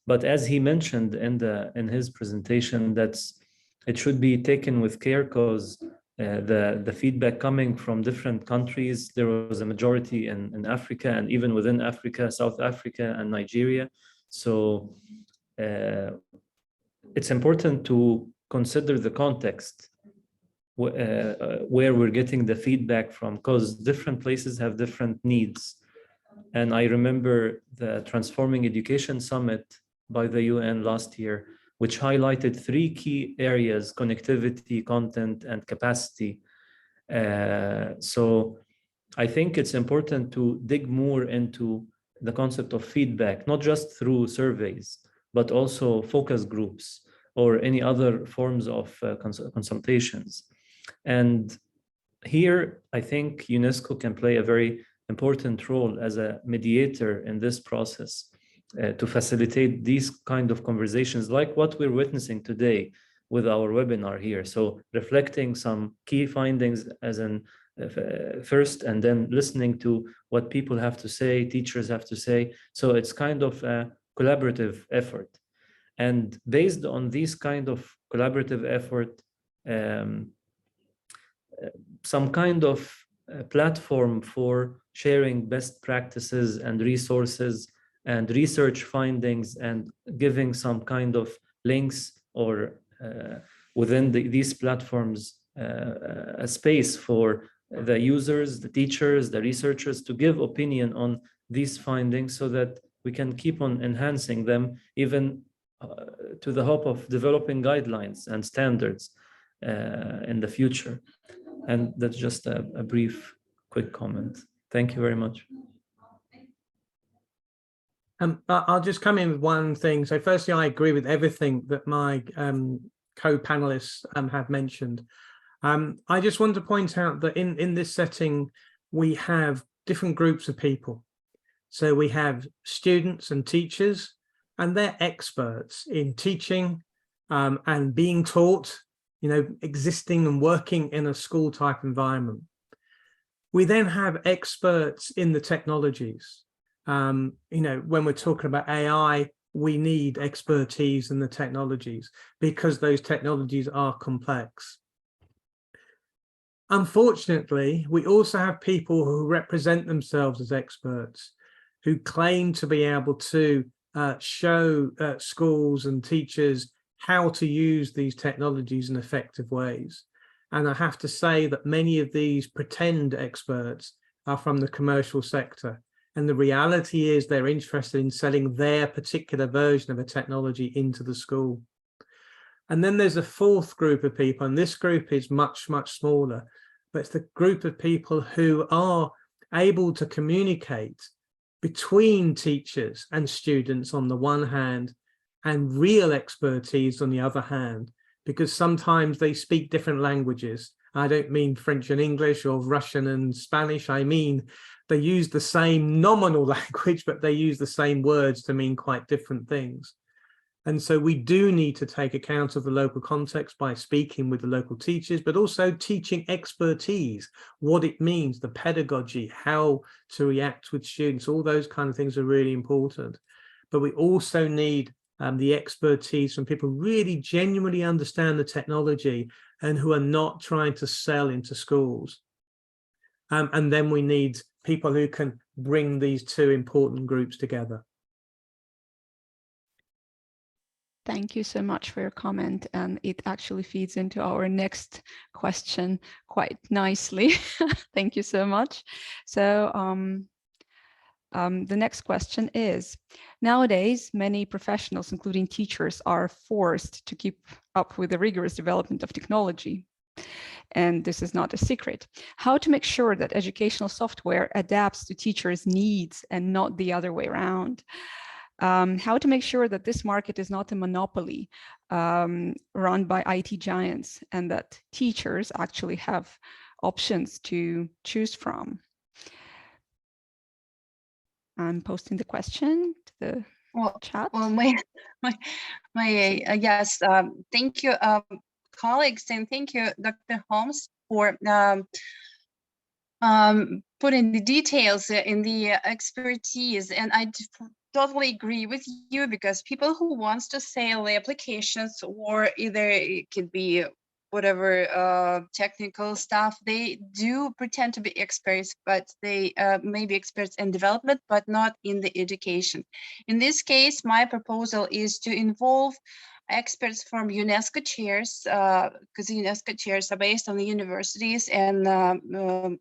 But as he mentioned in his presentation, it should be taken with care, because the feedback coming from different countries, there was a majority in Africa, and even within Africa, South Africa and Nigeria. So it's important to consider the context where we're getting the feedback from, because different places have different needs. And I remember the Transforming Education Summit by the UN last year. which highlighted 3 key areas: connectivity, content, and capacity. So I think it's important to dig more into the concept of feedback, not just through surveys, but also focus groups or any other forms of consultations. And here, I think UNESCO can play a very important role as a mediator in this process to facilitate these kind of conversations like what we're witnessing today with our webinar here. So reflecting some key findings as an first, and then listening to what people have to say, teachers have to say. So it's kind of a collaborative effort. And based on this kind of collaborative effort, some kind of platform for sharing best practices and resources and research findings, and giving some kind of links or within these platforms a space for the users, the teachers, the researchers to give opinion on these findings, so that we can keep on enhancing them, even to the hope of developing guidelines and standards in the future. And that's just a brief, quick comment. Thank you very much. I'll just come in with one thing. So firstly, I agree with everything that my co-panelists have mentioned. I just want to point out that in this setting, we have different groups of people. So we have students and teachers, and they're experts in teaching and being taught, you know, existing and working in a school type environment. We then have experts in the technologies. You know, when we're talking about AI, we need expertise in the technologies because those technologies are complex. Unfortunately, we also have people who represent themselves as experts, who claim to be able to show schools and teachers how to use these technologies in effective ways. And I have to say that many of these pretend experts are from the commercial sector. And the reality is they're interested in selling their particular version of a technology into the school. And then there's a fourth group of people, and this group is much, much smaller, but it's the group of people who are able to communicate between teachers and students on the one hand, and real expertise on the other hand, because sometimes they speak different languages. I don't mean French and English or Russian and Spanish. I mean, they use the same nominal language, but they use the same words to mean quite different things. And so we do need to take account of the local context by speaking with the local teachers, but also teaching expertise, what it means, the pedagogy, how to react with students, all those kind of things are really important. But we also need the expertise from people who really genuinely understand the technology and who are not trying to sell into schools. And then we need people who can bring these two important groups together. Thank you so much for your comment, and it actually feeds into our next question quite nicely. Thank you so much. So the next question is, nowadays, many professionals, including teachers, are forced to keep up with the rigorous development of technology. And this is not a secret. How to make sure that educational software adapts to teachers' needs and not the other way around? How to make sure that this market is not a monopoly run by IT giants, and that teachers actually have options to choose from. I'm posting the question to the chat. Well, yes, thank you, colleagues, and thank you, Dr. Holmes, for putting the details in the expertise. And I totally agree with you, because people who wants to sell the applications, or either it could be whatever technical stuff, they do pretend to be experts, but they may be experts in development, but not in the education. In this case, my proposal is to involve experts from UNESCO chairs, because UNESCO chairs are based on the universities, and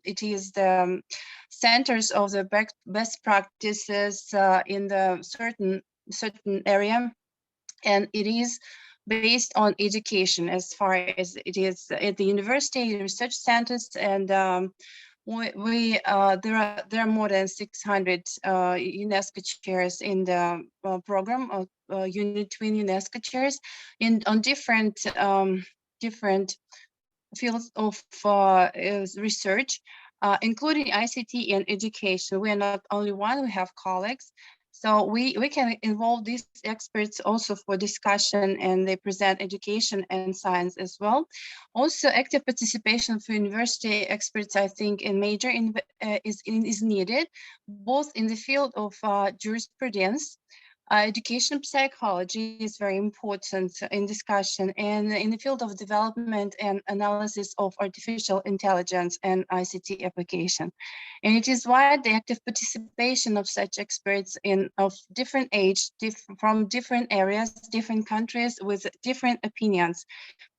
it is the centers of the best practices in the certain area, and it is based on education, as far as it is at the university research centers, and there are more than 600 UNESCO chairs in the program of Unit Twin UNESCO chairs on different fields of research, including ICT and education. We are not only one, we have colleagues. So we can involve these experts also for discussion, and they present education and science as well. Also, active participation for university experts, I think, is needed, both in the field of jurisprudence. Education psychology is very important in discussion, and in the field of development and analysis of artificial intelligence and ICT application. And it is why the active participation of such experts of different age, from different areas, different countries with different opinions,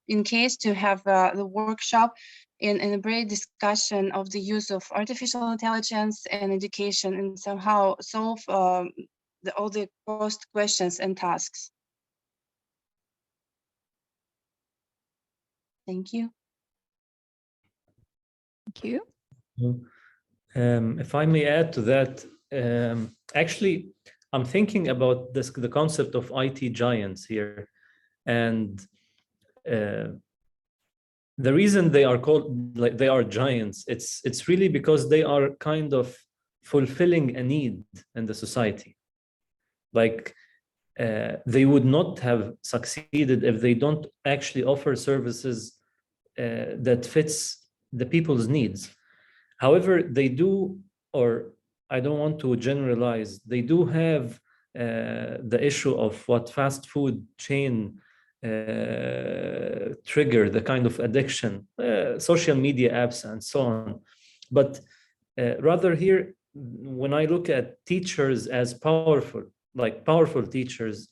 in case to have the workshop in a great discussion of the use of artificial intelligence and education, and somehow solve all the post questions and tasks. Thank you. Thank you. If I may add to that, actually, I'm thinking about the concept of IT giants here. And the reason they are called, like, they are giants, it's really because they are kind of fulfilling a need in the society. Like, they would not have succeeded if they don't actually offer services that fits the people's needs. However, they do, or I don't want to generalize, they do have the issue of what fast food chain trigger, the kind of addiction, social media apps and so on. But rather here, when I look at teachers as powerful teachers,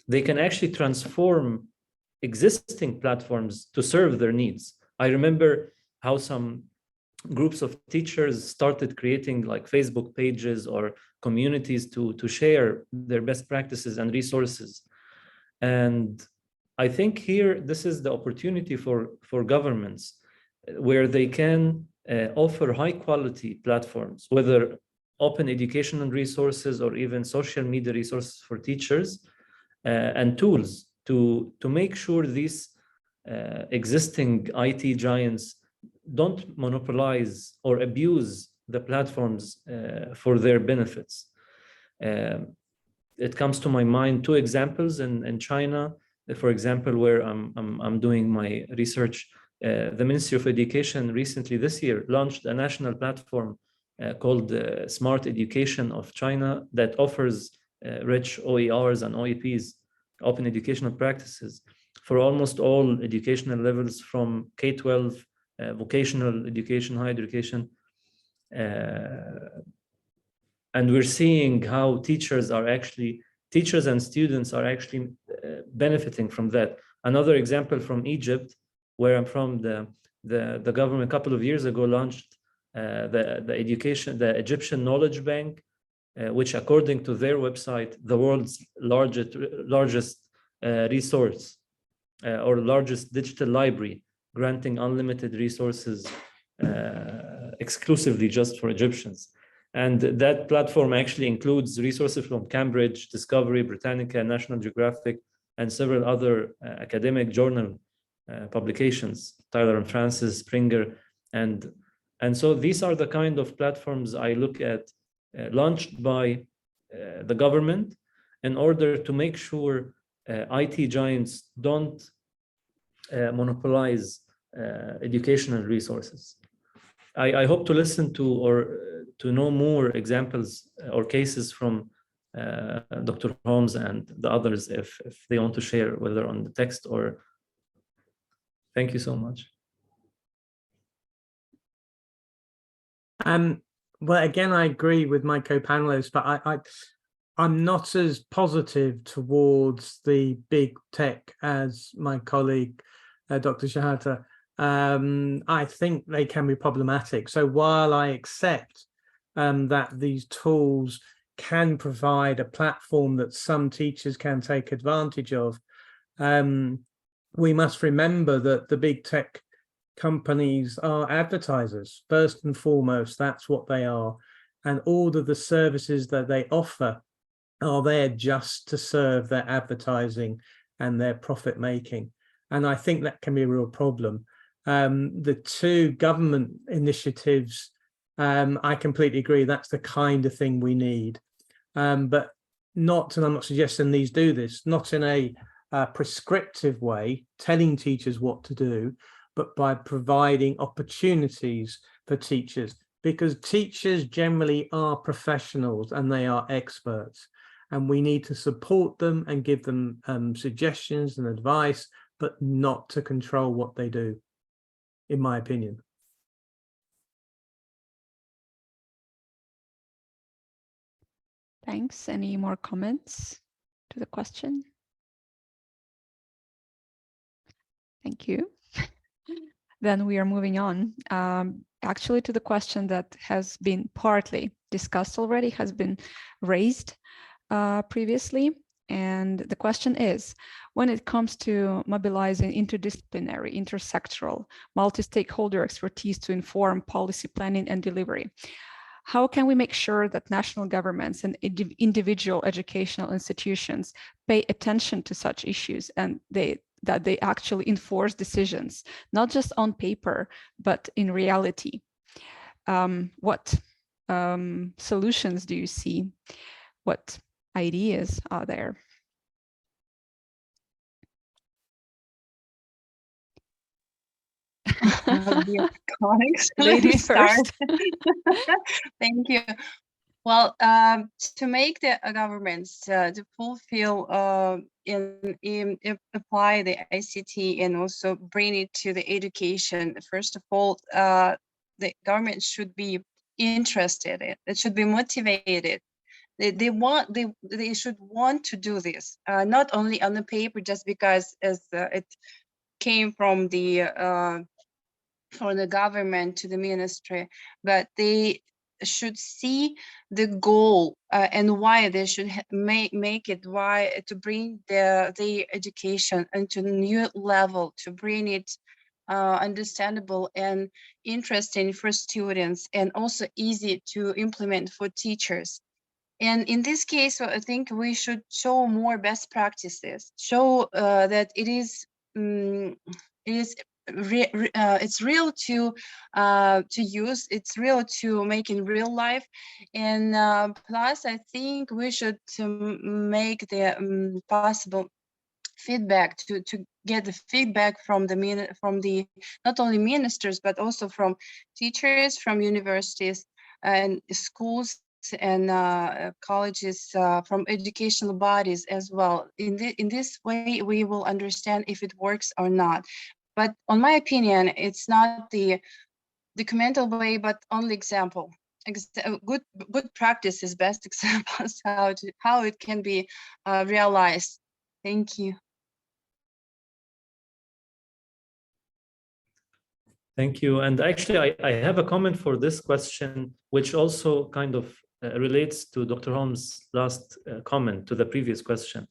they can actually transform existing platforms to serve their needs. I remember how some groups of teachers started creating like Facebook pages or communities to share their best practices and resources. And I think here, this is the opportunity for governments where they can offer high quality platforms, whether open educational resources or even social media resources for teachers, and tools to make sure these existing IT giants don't monopolize or abuse the platforms for their benefits. It comes to my mind two examples in China, for example, where I'm doing my research. The Ministry of Education recently this year launched a national platform called Smart Education of China that offers rich OERs and OEPs, open educational practices, for almost all educational levels, from K-12, vocational education, higher education. And we're seeing how teachers and students are actually benefiting from that. Another example from Egypt, where I'm from, the government a couple of years ago launched the Egyptian Knowledge Bank, which, according to their website, the world's largest resource or largest digital library, granting unlimited resources exclusively just for Egyptians. And that platform actually includes resources from Cambridge, Discovery, Britannica, National Geographic, and several other academic journal publications, Tyler and Francis, Springer. And so these are the kind of platforms I look at, launched by the government, in order to make sure IT giants don't monopolize educational resources. I hope to listen to or to know more examples or cases from Dr. Holmes and the others if they want to share, whether on the text or. Thank you so much. Well, again, I agree with my co-panelists, but I'm not as positive towards the big tech as my colleague, Dr. Shahata. I think they can be problematic. So while I accept that these tools can provide a platform that some teachers can take advantage of, we must remember that the big tech companies are advertisers. First and foremost, that's what they are. And all of the services that they offer are there just to serve their advertising and their profit making. And I think that can be a real problem. The two government initiatives, I completely agree, that's the kind of thing we need. But not, and I'm not suggesting these do this, not in a prescriptive way, telling teachers what to do, but by providing opportunities for teachers, because teachers generally are professionals and they are experts, and we need to support them and give them suggestions and advice, but not to control what they do, in my opinion. Thanks. Any more comments to the question? Thank you. Then we are moving on. Actually, to the question that has been partly discussed already, has been raised previously. And the question is, when it comes to mobilizing interdisciplinary, inter-sectoral, multi-stakeholder expertise to inform policy planning and delivery, how can we make sure that national governments and individual educational institutions pay attention to such issues and that they actually enforce decisions, not just on paper, but in reality? What solutions do you see? What ideas are there? Ladies first. Thank you. Well, to make the governments to fulfill and apply the ICT and also bring it to the education, first of all, the government should be interested in it. It should be motivated. They should want to do this, not only on the paper, just because it came from the government to the ministry, but they should see the goal and why they should make it, why to bring the education into a new level, to bring it understandable and interesting for students, and also easy to implement for teachers. And in this case, I think we should show more best practices, show that it's real to use, it's real to make in real life. And plus, I think we should make the possible feedback to get the feedback from the not only ministers, but also from teachers, from universities and schools and colleges, from educational bodies as well. In this way, we will understand if it works or not. But on my opinion, it's not the documental way, but only example. Good practice is best examples how it can be realized. Thank you. Thank you. And actually, I have a comment for this question, which also kind of relates to Dr. Holmes' last comment to the previous question,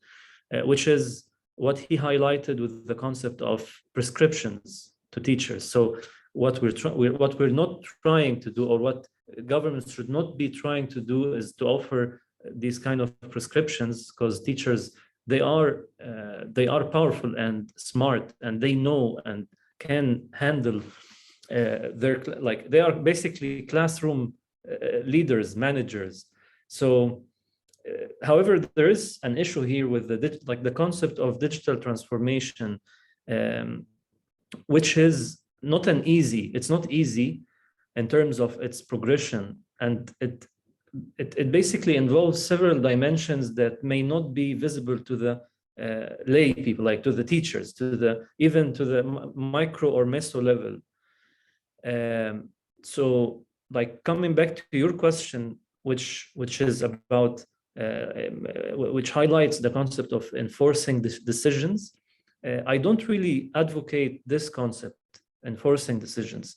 which is what he highlighted with the concept of prescriptions to teachers. So what we're not trying to do, or what governments should not be trying to do, is to offer these kind of prescriptions, because teachers, they are powerful and smart, and they know and can handle they are basically classroom leaders, managers. So however, there is an issue here with the concept of digital transformation, which is not it's not easy in terms of its progression, and it basically involves several dimensions that may not be visible to the lay people, like to the teachers, even to the micro or meso level. So, like, coming back to your question, which is about which highlights the concept of enforcing decisions, I don't really advocate this concept, enforcing decisions.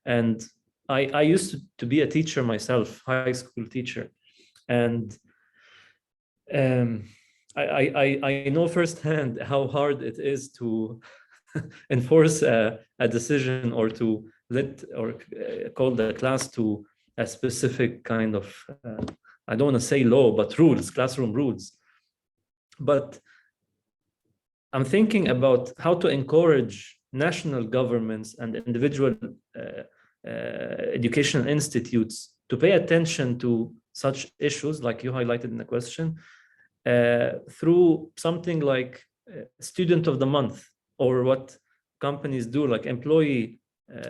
And I used to be a teacher myself, high school teacher, and I know firsthand how hard it is to enforce a decision or to call the class to a specific kind of, I don't want to say law, but rules, classroom rules. But I'm thinking about how to encourage national governments and individual educational institutes to pay attention to such issues like you highlighted in the question through something like student of the month, or what companies do, like employee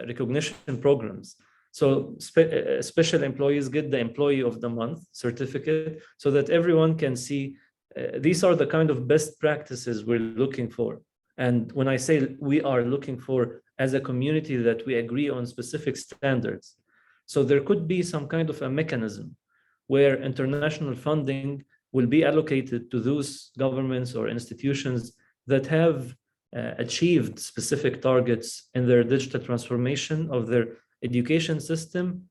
recognition programs. So special employees get the employee of the month certificate so that everyone can see these are the kind of best practices we're looking for. And when I say we are looking for as a community, that we agree on specific standards. So there could be some kind of a mechanism where international funding will be allocated to those governments or institutions that have achieved specific targets in their digital transformation of their education system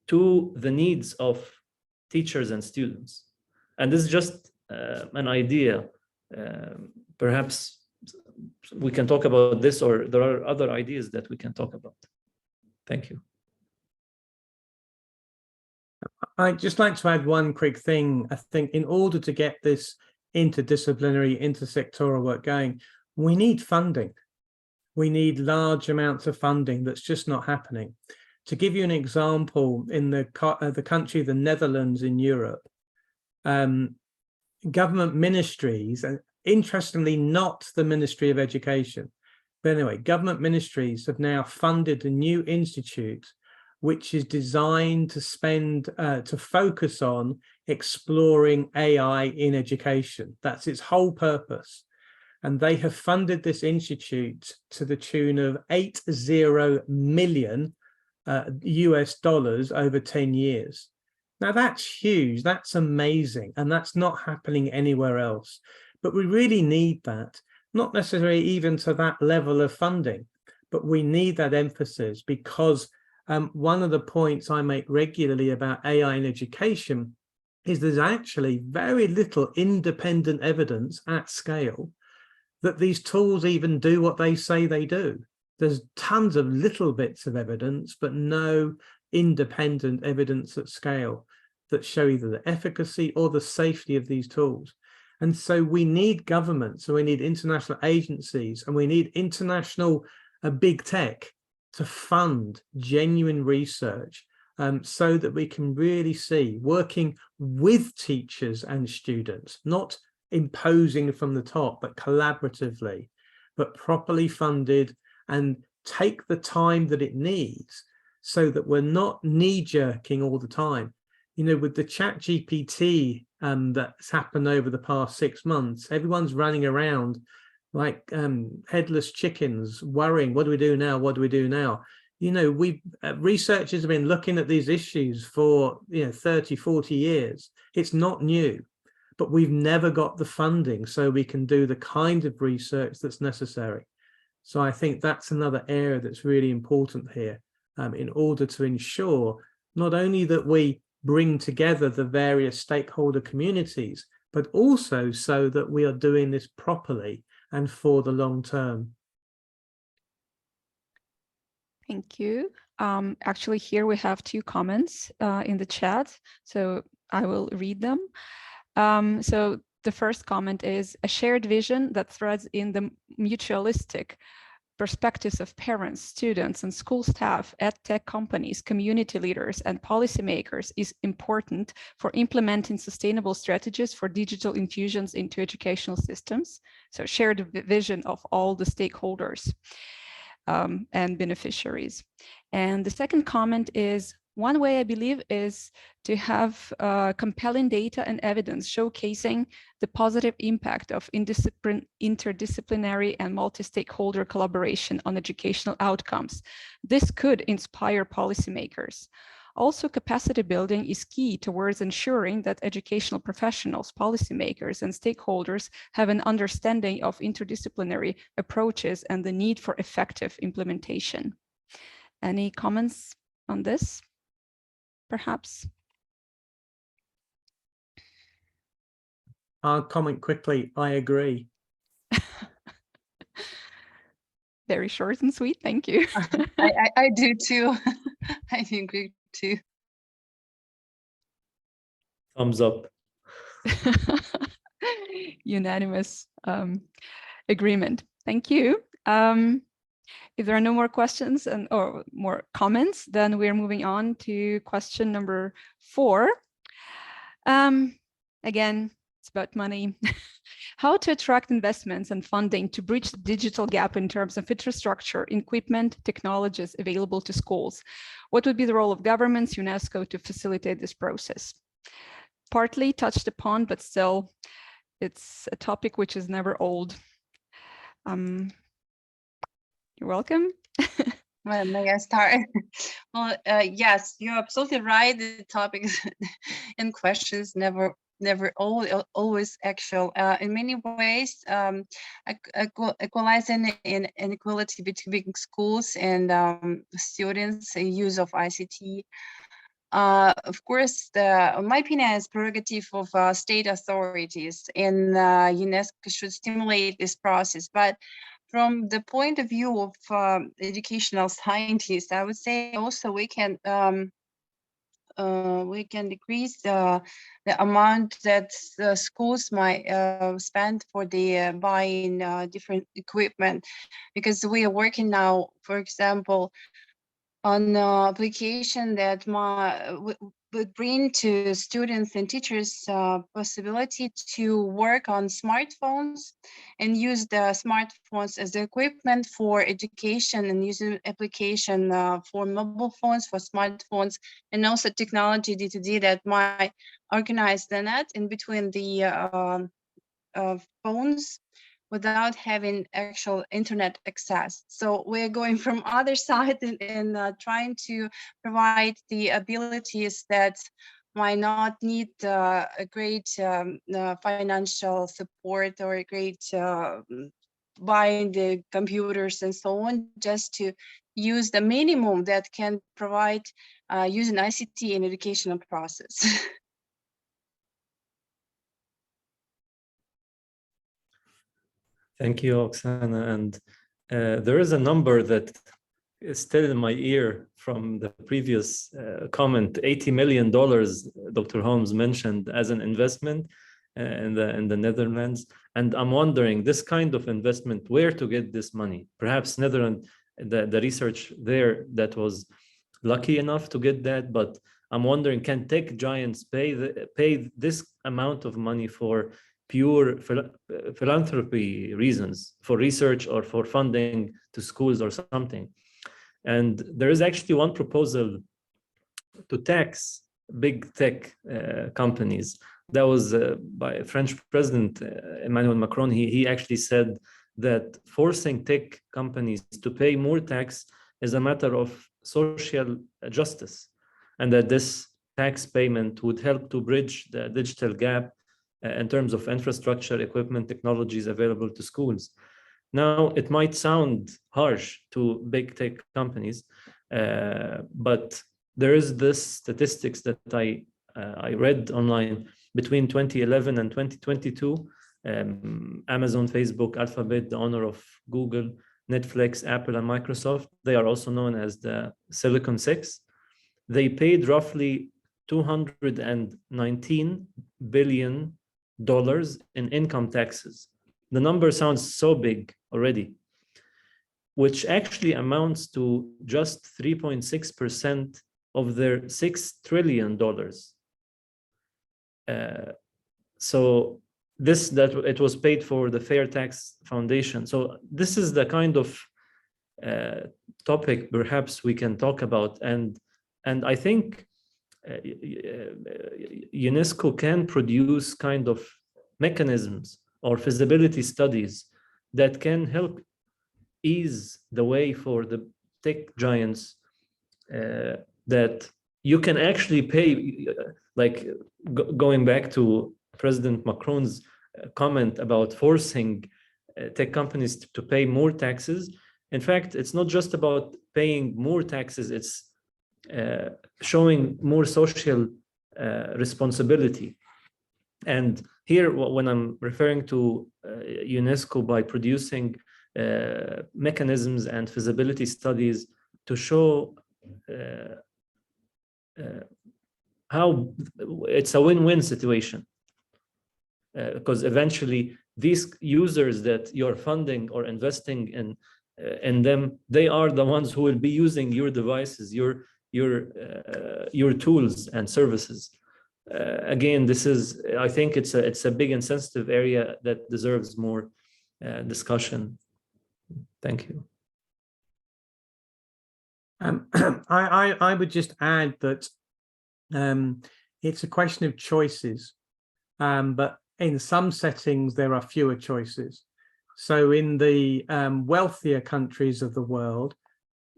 to the needs of teachers and students. And this is just an idea. Perhaps we can talk about this, or there are other ideas that we can talk about. Thank you. I'd just like to add one quick thing. I think in order to get this interdisciplinary, intersectoral work going, we need funding. We need large amounts of funding that's just not happening. To give you an example, in the country, the Netherlands in Europe, government ministries, and interestingly not the Ministry of Education, but anyway, government ministries have now funded a new institute which is designed to to focus on exploring AI in education. That's its whole purpose. And they have funded this institute to the tune of $80 million US dollars over 10 years. Now that's huge, that's amazing, and that's not happening anywhere else. But we really need that, not necessarily even to that level of funding, but we need that emphasis, because one of the points I make regularly about AI in education is there's actually very little independent evidence at scale that these tools even do what they say they do. There's tons of little bits of evidence, but no independent evidence at scale that show either the efficacy or the safety of these tools. And so we need governments, so we need international agencies, and we need international big tech to fund genuine research so that we can really see, working with teachers and students, not imposing from the top, but collaboratively, but properly funded, and take the time that it needs so that we're not knee-jerking all the time. You know, with the ChatGPT that's happened over the past 6 months, everyone's running around like headless chickens, worrying, what do we do now? What do we do now? You know, researchers have been looking at these issues for 30, 40 years. It's not new, but we've never got the funding so we can do the kind of research that's necessary. So I think that's another area that's really important here, in order to ensure not only that we bring together the various stakeholder communities, but also so that we are doing this properly and for the long term. Thank you. Actually, here we have 2 comments in the chat, so I will read them. So the first comment is a shared vision that threads in the mutualistic perspectives of parents, students, and school staff, ed tech companies, community leaders, and policymakers is important for implementing sustainable strategies for digital infusions into educational systems. So shared vision of all the stakeholders and beneficiaries. And the second comment is, one way I believe is to have compelling data and evidence showcasing the positive impact of interdisciplinary and multi-stakeholder collaboration on educational outcomes. This could inspire policymakers. Also, capacity building is key towards ensuring that educational professionals, policymakers, and stakeholders have an understanding of interdisciplinary approaches and the need for effective implementation. Any comments on this? Perhaps? I'll comment quickly. I agree. Very short and sweet. Thank you. I do too. I agree too. Thumbs up. Unanimous agreement. Thank you. If there are no more questions or more comments, then we're moving on to question number 4. Again, it's about money. How to attract investments and funding to bridge the digital gap in terms of infrastructure, equipment, technologies available to schools? What would be the role of governments, UNESCO to facilitate this process? Partly touched upon, but still, it's a topic which is never old. You're welcome. Well, may I start? Well, yes, you're absolutely right. The topics and questions never always actual. In many ways, equalizing inequality between schools and students, use of ICT. Of course, in my opinion, is prerogative of state authorities, and UNESCO should stimulate this process. But from the point of view of educational scientists, I would say also we can decrease the amount that schools might spend for the buying different equipment, because we are working now, for example, on application that would bring to students and teachers possibility to work on smartphones and use the smartphones as the equipment for education, and using application for mobile phones, for smartphones, and also technology D2D that might organize the net in between the phones without having actual internet access. So we're going from other side and trying to provide the abilities that might not need a great financial support or a great buying the computers and so on, just to use the minimum that can provide using ICT in educational process. Thank you, Oksana. And there is a number that is still in my ear from the previous comment. $80 million, Dr. Holmes mentioned as an investment in the Netherlands. And I'm wondering, this kind of investment, where to get this money? Perhaps Netherlands, the research there that was lucky enough to get that, but I'm wondering, can tech giants pay this amount of money for pure philanthropy reasons, for research or for funding to schools or something? And there is actually one proposal to tax big tech companies. That was by French President Emmanuel Macron. He actually said that forcing tech companies to pay more tax is a matter of social justice, and that this tax payment would help to bridge the digital gap in terms of infrastructure, equipment, technologies available to schools. Now, it might sound harsh to big tech companies, but there is this statistics that I read online. Between 2011 and 2022, Amazon, Facebook, Alphabet, the owner of Google, Netflix, Apple, and Microsoft, they are also known as the Silicon Six. They paid roughly $219 billion in income taxes. The number sounds so big already, which actually amounts to just 3.6% of their $6 trillion. So this, that it was paid for the Fair Tax Foundation. So this is the kind of topic perhaps we can talk about, and I think UNESCO can produce kind of mechanisms or feasibility studies that can help ease the way for the tech giants, that you can actually pay, like going back to President Macron's comment about forcing tech companies to pay more taxes. In fact, it's not just about paying more taxes, it's showing more social responsibility. And here, when I'm referring to UNESCO by producing mechanisms and feasibility studies to show how it's a win-win situation, because eventually these users that you're funding or investing in them, they are the ones who will be using your devices, your tools and services. Again, this is, I think it's a big and sensitive area that deserves more discussion. Thank you. I would just add that it's a question of choices, but in some settings there are fewer choices. So in the wealthier countries of the world,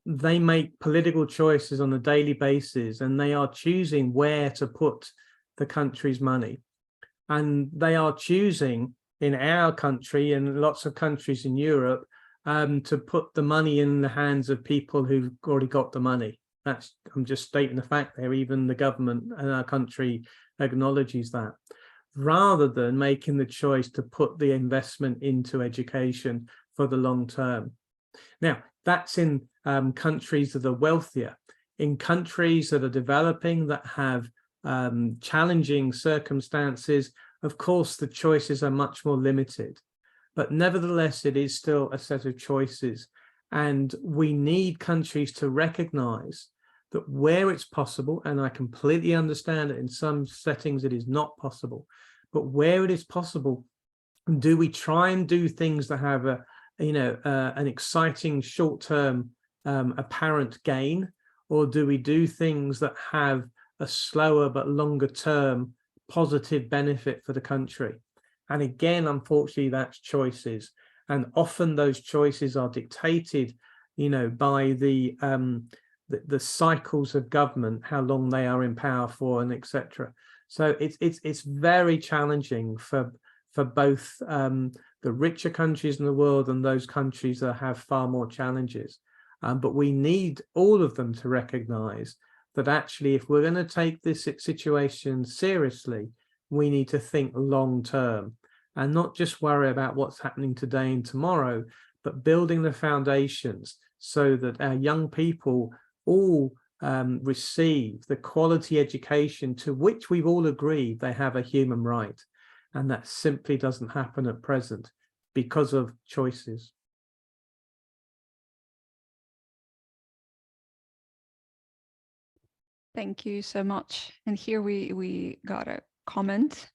they make political choices on a daily basis, and they are choosing where to put the country's money. And they are choosing, in our country and lots of countries in Europe, to put the money in the hands of people who've already got the money. I'm just stating the fact there. Even the government in our country acknowledges that, rather than making the choice to put the investment into education for the long term. Now, that's in countries that are wealthier. In countries that are developing, that have challenging circumstances, of course, the choices are much more limited. But nevertheless, it is still a set of choices. And we need countries to recognize that where it's possible, and I completely understand that in some settings it is not possible, but where it is possible, do we try and do things that have an exciting short-term apparent gain, or do we do things that have a slower but longer-term positive benefit for the country? And again, unfortunately, that's choices, and often those choices are dictated, by the cycles of government, how long they are in power for, and etc. So it's very challenging for both the richer countries in the world and those countries that have far more challenges. But we need all of them to recognize that actually, if we're going to take this situation seriously, we need to think long term and not just worry about what's happening today and tomorrow, but building the foundations so that our young people all receive the quality education to which we've all agreed they have a human right. And that simply doesn't happen at present because of choices. Thank you so much. And here we got a comment.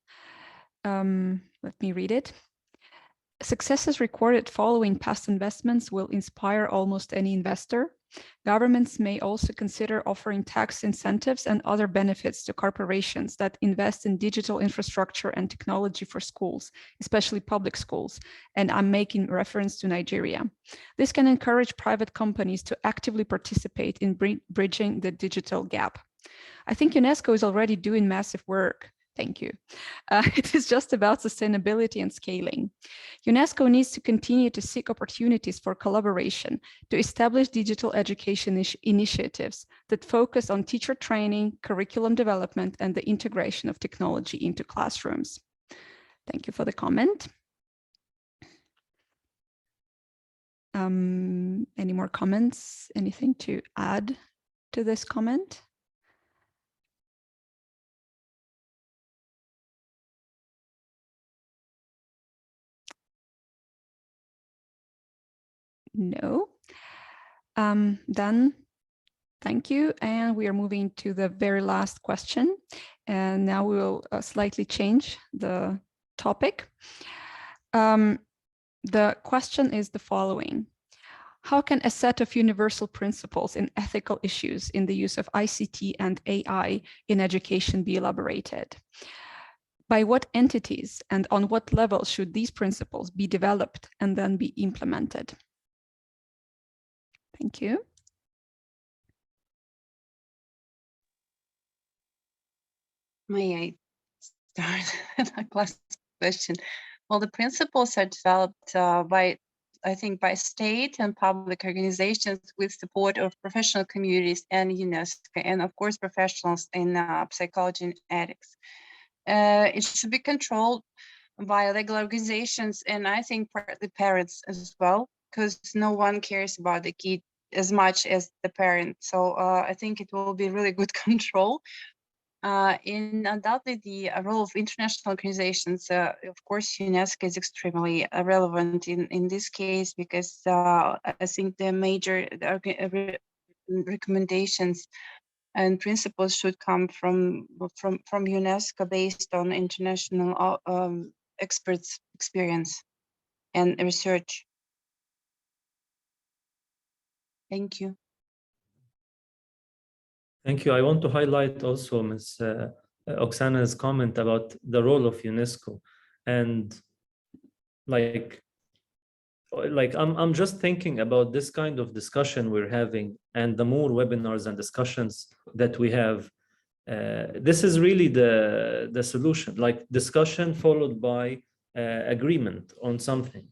Let me read it. Successes recorded following past investments will inspire almost any investor. Governments may also consider offering tax incentives and other benefits to corporations that invest in digital infrastructure and technology for schools, especially public schools. And I'm making reference to Nigeria. This can encourage private companies to actively participate in bridging the digital gap. I think UNESCO is already doing massive work. Thank you. It is just about sustainability and scaling. UNESCO needs to continue to seek opportunities for collaboration to establish digital education initiatives that focus on teacher training, curriculum development, and the integration of technology into classrooms. Thank you for the comment. Any more comments? Anything to add to this comment? No. Then thank you. And we are moving to the very last question. And now we will slightly change the topic. The question is the following. How can a set of universal principles in ethical issues in the use of ICT and AI in education be elaborated? By what entities and on what level should these principles be developed and then be implemented? Thank you. May I start the last question? Well, the principles are developed I think by state and public organizations with support of professional communities and UNESCO, and of course professionals in psychology and ethics. it should be controlled by legal organizations, and I think partly parents as well, because no one cares about the kid as much as the parent. So I think it will be really good control. In undoubtedly the role of international organizations, of course, UNESCO is extremely relevant in this case, because I think the major recommendations and principles should come from UNESCO based on international experts' experience and research. Thank you. Thank you. I want to highlight also Ms. Oksana's comment about the role of UNESCO, and like I'm just thinking about this kind of discussion we're having, and the more webinars and discussions that we have. This is really the solution, like discussion followed by agreement on something.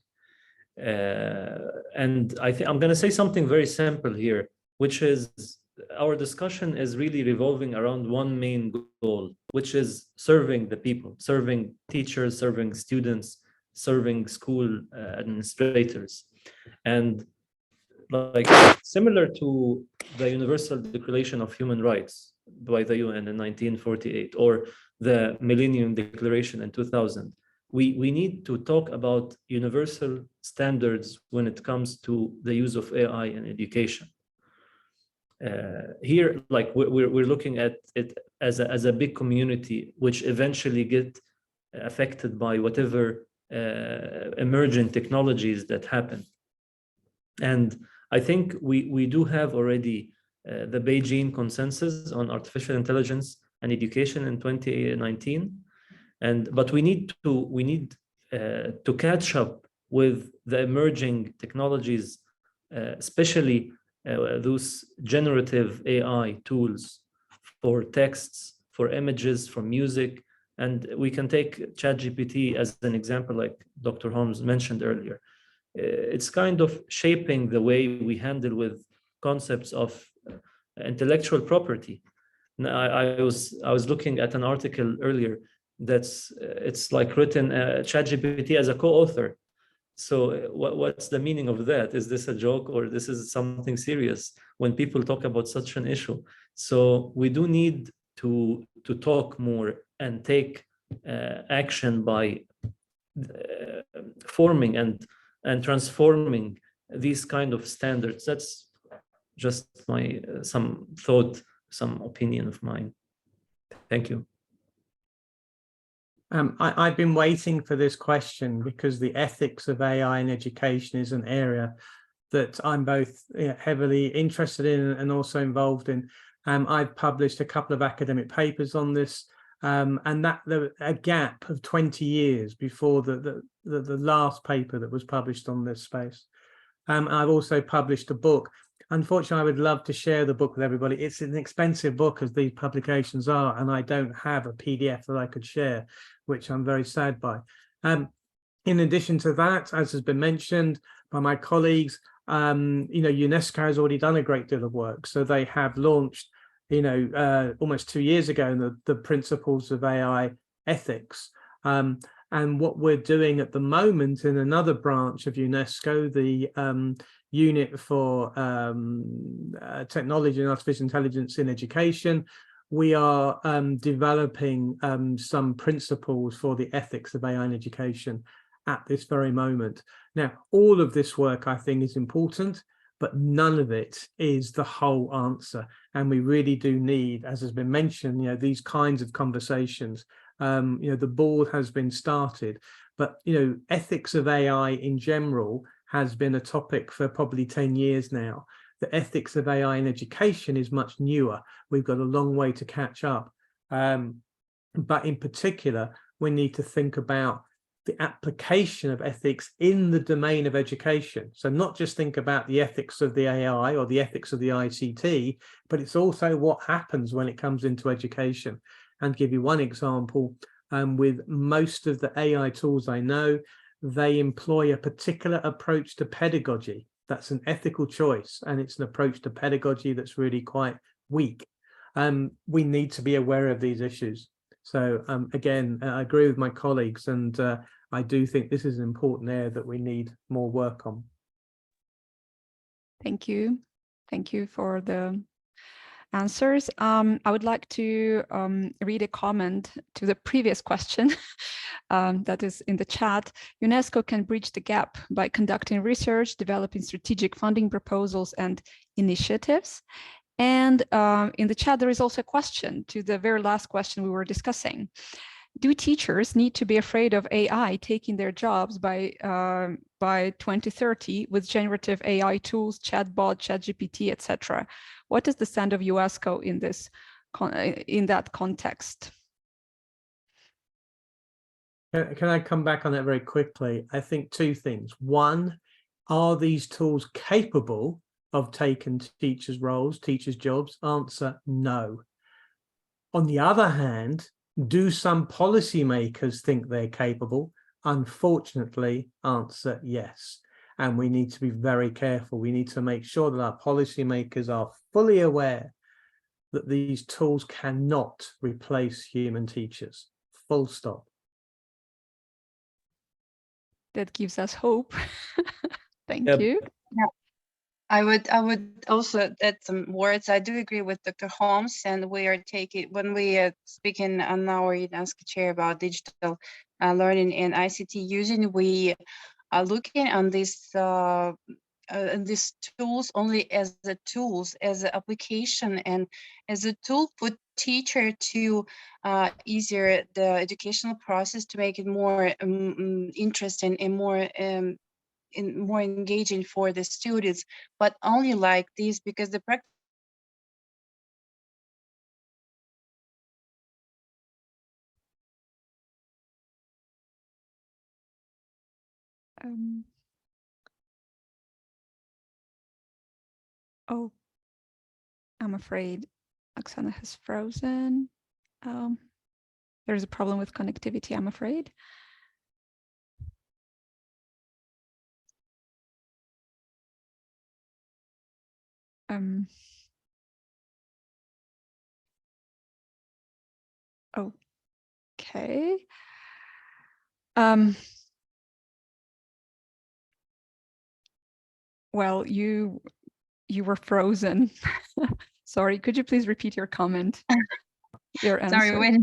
And I'm going to say something very simple here, which is our discussion is really revolving around one main goal, which is serving the people, serving teachers, serving students, serving school administrators. And like similar to the Universal Declaration of Human Rights by the UN in 1948, or the Millennium Declaration in 2000, we need to talk about universal standards when it comes to the use of AI in education. Here, like we're looking at it as a big community, which eventually get affected by whatever emergent technologies that happen. And I think we do have already the Beijing Consensus on Artificial Intelligence and Education in 2019, but we need to catch up with the emerging technologies, especially those generative AI tools for texts, for images, for music. And we can take ChatGPT as an example, like Dr. Holmes mentioned earlier. It's kind of shaping the way we handle with concepts of intellectual property. I was looking at an article earlier it's like written ChatGPT as a co-author. So what's the meaning of that? Is this a joke, or this is something serious when people talk about such an issue? So we do need to talk more and take action by forming and transforming these kind of standards. That's just my some thought, some opinion of mine. Thank you. I've been waiting for this question because the ethics of AI in education is an area that I'm both heavily interested in and also involved in. I've published a couple of academic papers on this, and that a gap of 20 years before the last paper that was published on this space. I've also published a book. Unfortunately, I would love to share the book with everybody. It's an expensive book, as these publications are, and I don't have a PDF that I could share, which I'm very sad by. In addition to that, as has been mentioned by my colleagues, UNESCO has already done a great deal of work. So they have launched, almost 2 years ago, the principles of AI ethics. And what we're doing at the moment in another branch of UNESCO, the Unit for Technology and Artificial Intelligence in Education, we are developing some principles for the ethics of AI in education at this very moment. Now, all of this work, I think, is important, but none of it is the whole answer. And we really do need, as has been mentioned, these kinds of conversations. The board has been started, but, ethics of AI in general has been a topic for probably 10 years now. The ethics of AI in education is much newer. We've got a long way to catch up. But in particular, we need to think about the application of ethics in the domain of education. So not just think about the ethics of the AI or the ethics of the ICT, but it's also what happens when it comes into education. And give you one example, with most of the AI tools I know, they employ a particular approach to pedagogy. That's an ethical choice, and it's an approach to pedagogy that's really quite weak. We need to be aware of these issues. So again, I agree with my colleagues, and I do think this is an important area that we need more work on. Thank you. Thank you for the answers. I would like to read a comment to the previous question that is in the chat. UNESCO can bridge the gap by conducting research, developing strategic funding proposals and initiatives. And in the chat, there is also a question to the very last question we were discussing. Do teachers need to be afraid of AI taking their jobs by 2030 with generative AI tools, chatbot, ChatGPT, etc.? What is the stand of UNESCO in this in that context? Can I come back on that very quickly? I think two things. One, are these tools capable of taking teachers' roles, teachers' jobs? Answer, no. On the other hand, do some policymakers think they're capable? Unfortunately, answer yes. And we need to be very careful. We need to make sure that our policymakers are fully aware that these tools cannot replace human teachers. Full stop. That gives us hope. Thank Yep. you. Yeah. I would also add some words. I do agree with Dr. Holmes, and we are when we are speaking on our UNESCO chair about digital learning and ICT using, we are looking on these tools only as the tools, as an application, and as a tool for teacher to easier the educational process, to make it more interesting and more more engaging for the students, but only like this, because the practice oh, I'm afraid Oksana has frozen. There's a problem with connectivity, I'm afraid. Okay. Well, you were frozen. Sorry, could you please repeat your comment? Your answer. Sorry,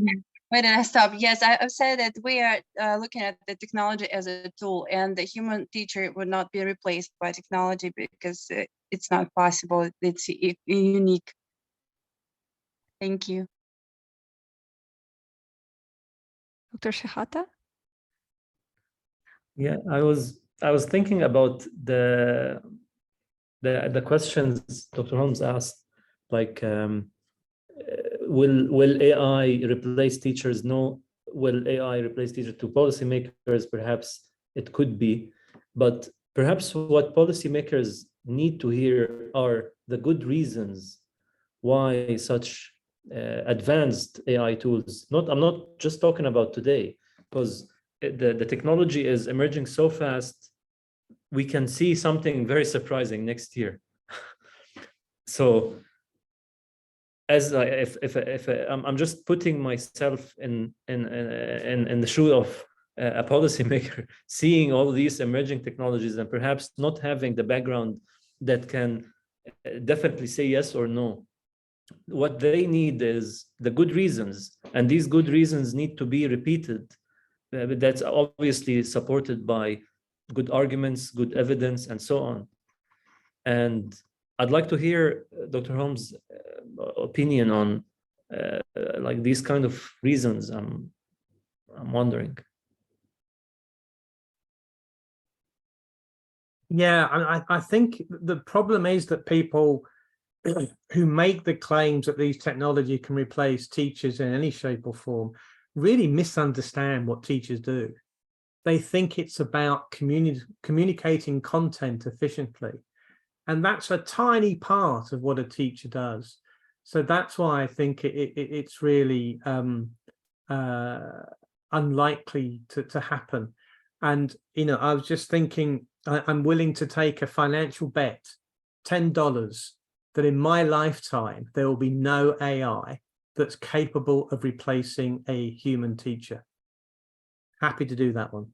where did I stop? Yes, I've said that we are looking at the technology as a tool, and the human teacher would not be replaced by technology, because it's not possible. It's unique. Thank you. Dr. Shehata? Yeah, I was thinking about the questions Dr. Holmes asked, like will AI replace teachers? No. Will AI replace teachers? To policymakers, perhaps it could be, but perhaps what policymakers need to hear are the good reasons why such advanced AI tools. I'm not just talking about today, because the technology is emerging so fast. We can see something very surprising next year. So, as if I'm just putting myself in the shoe of a policymaker, seeing all these emerging technologies and perhaps not having the background that can definitely say yes or no. What they need is the good reasons, and these good reasons need to be repeated. That's obviously supported by good arguments, good evidence, and so on. And I'd like to hear Dr. Holmes' opinion on like these kind of reasons. I'm wondering. Yeah, I think the problem is that people who make the claims that these technology can replace teachers in any shape or form really misunderstand what teachers do. They think it's about communicating content efficiently. And that's a tiny part of what a teacher does. So that's why I think it's really unlikely to happen. And, you know, I was just thinking, I'm willing to take a financial bet, $10, that in my lifetime, there will be no AI that's capable of replacing a human teacher? Happy to do that one.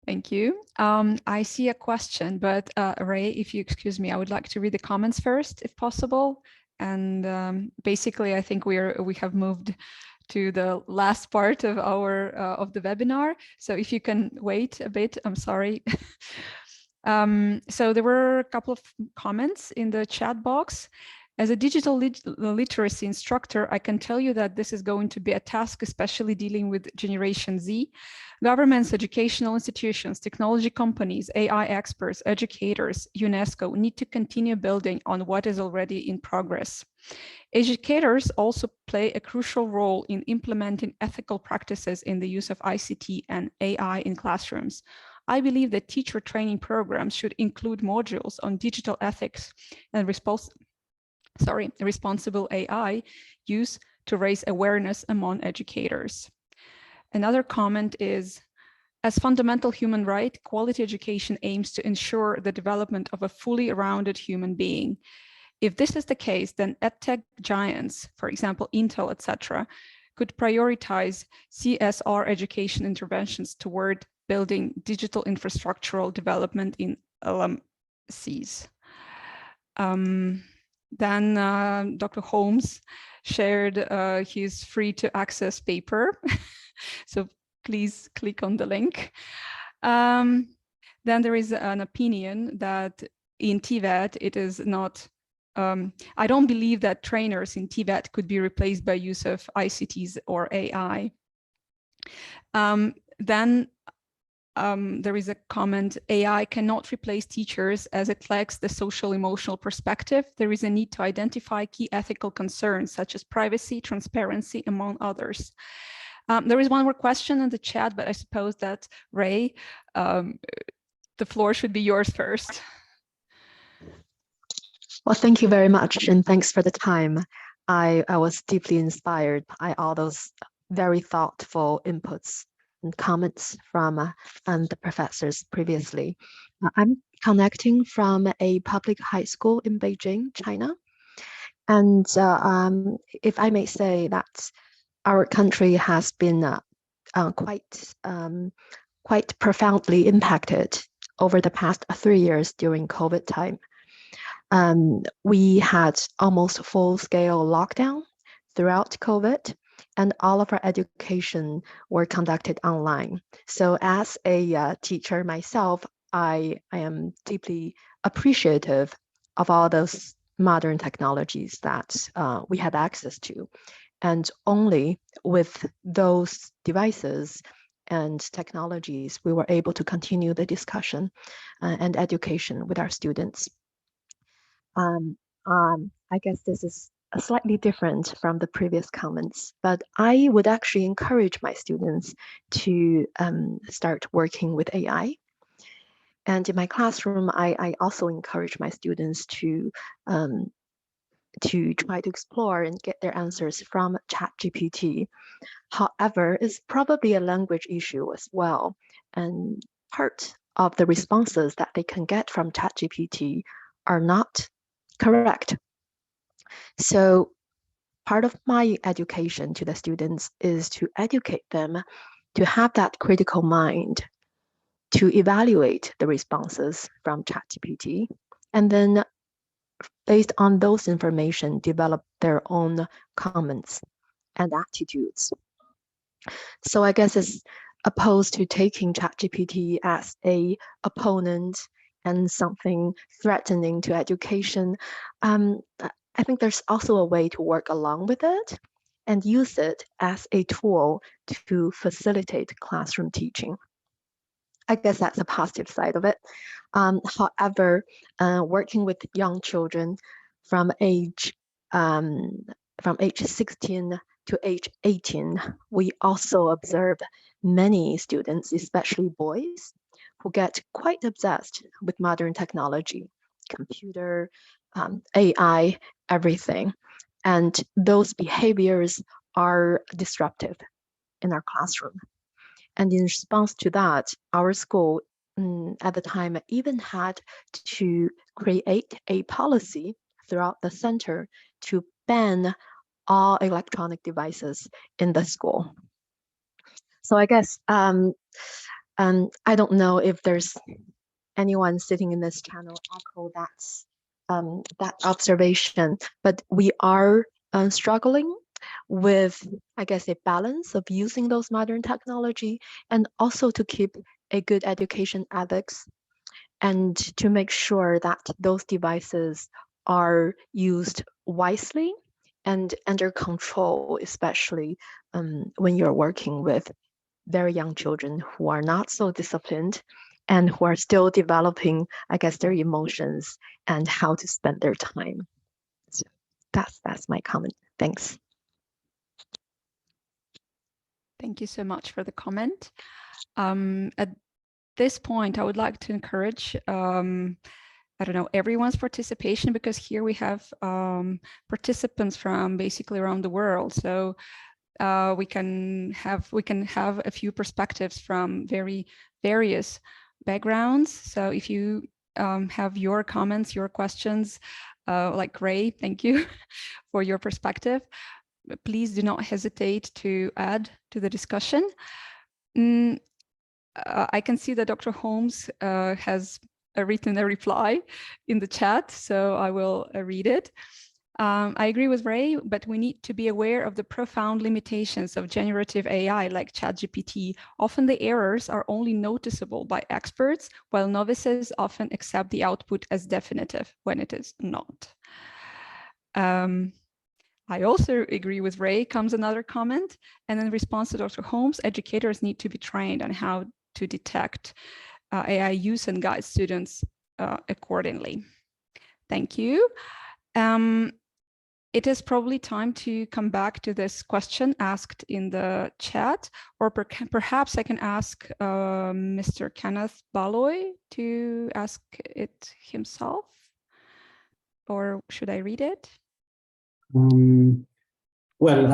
Thank you. I see a question, but Ray, if you excuse me, I would like to read the comments first, if possible. And basically, I think we have moved to the last part of our of the webinar. So if you can wait a bit, I'm sorry. So there were a couple of comments in the chat box. As a digital literacy instructor, I can tell you that this is going to be a task, especially dealing with Generation Z. Governments, educational institutions, technology companies, AI experts, educators, UNESCO need to continue building on what is already in progress. Educators also play a crucial role in implementing ethical practices in the use of ICT and AI in classrooms. I believe that teacher training programs should include modules on digital ethics and responsible AI use to raise awareness among educators. Another comment is, as fundamental human right, quality education aims to ensure the development of a fully rounded human being. If this is the case, then edtech giants, for example, Intel, etc., could prioritize CSR education interventions toward building digital infrastructural development in LMCs. Then Dr. Holmes shared his free to access paper. So please click on the link. Then there is an opinion that in TVET, it is not, I don't believe that trainers in TVET could be replaced by use of ICTs or AI. There is a comment, AI cannot replace teachers as it lacks the social emotional perspective. There is a need to identify key ethical concerns such as privacy, transparency, among others. There is one more question in the chat, but I suppose that Ray, the floor should be yours first. Well, thank you very much, and thanks for the time. I was deeply inspired by all those very thoughtful inputs and comments from the professors previously. I'm connecting from a public high school in Beijing, China. And if I may say that our country has been quite profoundly impacted over the past 3 years during COVID time. We had almost full-scale lockdown throughout COVID, and all of our education were conducted online. So as a teacher myself, I am deeply appreciative of all those modern technologies that we had access to. And only with those devices and technologies, we were able to continue the discussion and education with our students. I guess this is slightly different from the previous comments, but I would actually encourage my students to start working with AI. And in my classroom, I also encourage my students to try to explore and get their answers from ChatGPT. However, it's probably a language issue as well. And part of the responses that they can get from ChatGPT are not correct. So part of my education to the students is to educate them to have that critical mind to evaluate the responses from ChatGPT, and then based on those information, develop their own comments and attitudes. So I guess as opposed to taking ChatGPT as an opponent and something threatening to education, I think there's also a way to work along with it and use it as a tool to facilitate classroom teaching. I guess that's the positive side of it. However, working with young children from age 16 to age 18, we also observed many students, especially boys, who get quite obsessed with modern technology, computer, AI, everything. And those behaviors are disruptive in our classroom. And in response to that, our school at the time even had to create a policy throughout the center to ban all electronic devices in the school. So I guess I don't know if there's anyone sitting in this channel echo that observation, but we are struggling with, I guess, a balance of using those modern technology and also to keep a good education ethics and to make sure that those devices are used wisely and under control, especially when you're working with very young children who are not so disciplined and who are still developing, I guess, their emotions and how to spend their time. So that's my comment. Thanks. Thank you so much for the comment. At this point, I would like to encourage, I don't know, everyone's participation, because here we have participants from basically around the world. So we can have a few perspectives from very various backgrounds. So if you have your comments, your questions, like Ray, thank you for your perspective. Please do not hesitate to add to the discussion. I can see that Dr. Holmes has written a reply in the chat, so I will read it. I agree with Ray, but we need to be aware of the profound limitations of generative AI like ChatGPT. Often the errors are only noticeable by experts, while novices often accept the output as definitive when it is not. I also agree with Ray, comes another comment. And in response to Dr. Holmes, educators need to be trained on how to detect AI use and guide students accordingly. Thank you. It is probably time to come back to this question asked in the chat, or perhaps I can ask Mr. Kenneth Baloy to ask it himself, or should I read it? Well,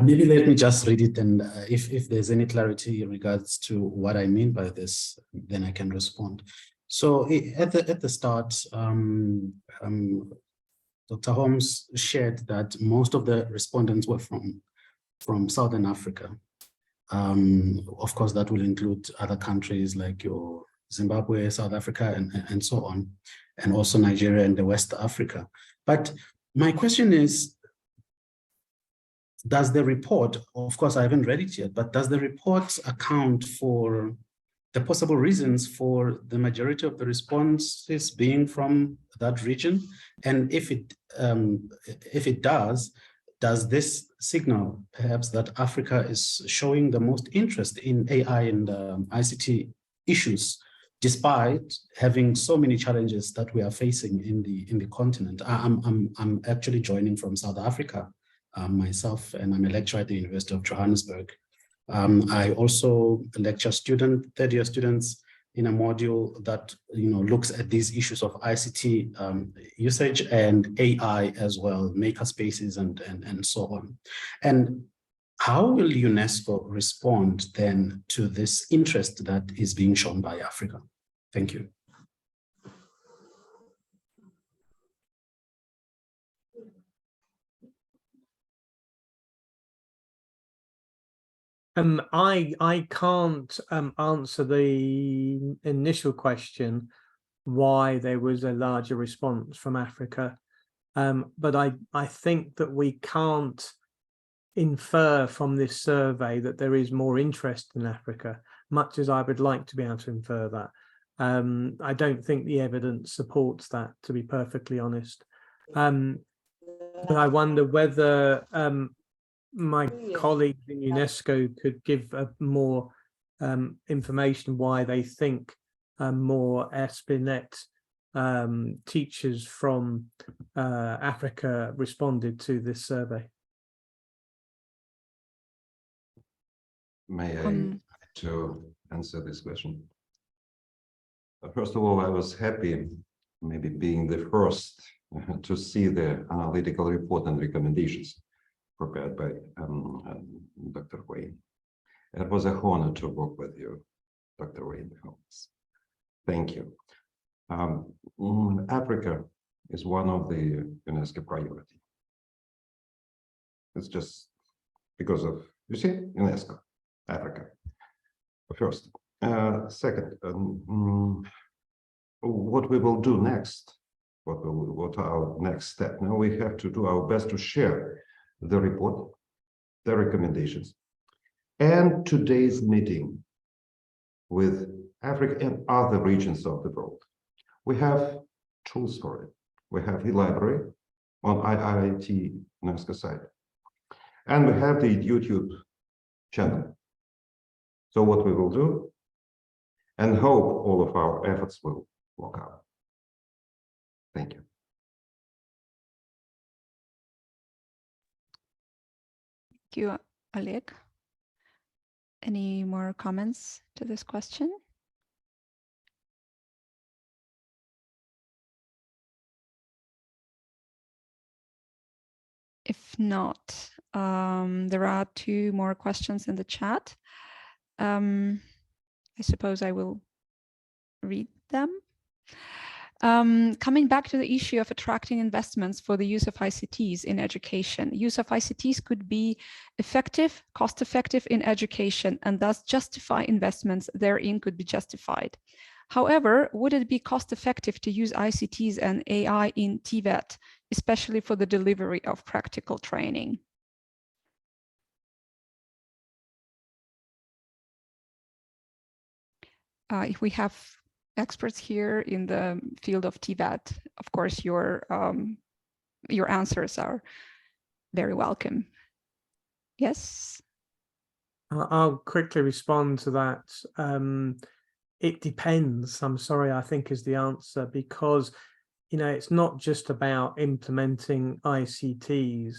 maybe let me just read it, and if there's any clarity in regards to what I mean by this, then I can respond. So at the start, Dr. Holmes shared that most of the respondents were from Southern Africa. Of course, that will include other countries like your Zimbabwe, South Africa, and so on, and also Nigeria and the West Africa. But my question is, does the report, of course, I haven't read it yet, but does the report account for the possible reasons for the majority of the responses being from that region? And if it does this signal perhaps that Africa is showing the most interest in AI and ICT issues, despite having so many challenges that we are facing in the continent? I'm actually joining from South Africa myself, and I'm a lecturer at the University of Johannesburg. I also lecture third-year students in a module that looks at these issues of ICT usage and AI as well, makerspaces and so on. And how will UNESCO respond then to this interest that is being shown by Africa? Thank you. I can't answer the initial question why there was a larger response from Africa, but I think that we can't infer from this survey that there is more interest in Africa, much as I would like to be able to infer that. I don't think the evidence supports that, to be perfectly honest. But I wonder whether my colleagues in UNESCO could give more information why they think more ASPnet teachers from Africa responded to this survey. May I to answer this question? First of all, I was happy maybe being the first to see the analytical report and recommendations prepared by Dr. Wayne. It was a honor to work with you, Dr. Wayne Holmes. Thank you. Africa is one of the UNESCO priority. It's just because of, you see, UNESCO, Africa. First. Second, what we will do next, what our next step? Now we have to do our best to share the report, the recommendations, and today's meeting with Africa and other regions of the world. We have tools for it. We have the library on IITE UNESCO site, and we have the YouTube channel. So what we will do, and hope all of our efforts will work out. Thank you. Thank you, Oleg. Any more comments to this question? If not, there are two more questions in the chat. I suppose I will read them. Coming back to the issue of attracting investments for the use of ICTs in education, use of ICTs could be effective, cost-effective in education, and thus justify investments therein could be justified. However, would it be cost-effective to use ICTs and AI in TVET, especially for the delivery of practical training? If we have experts here in the field of TVET, of course, your answers are very welcome. Yes? I'll quickly respond to that. It depends, I'm sorry, I think is the answer, because, you know, it's not just about implementing ICTs.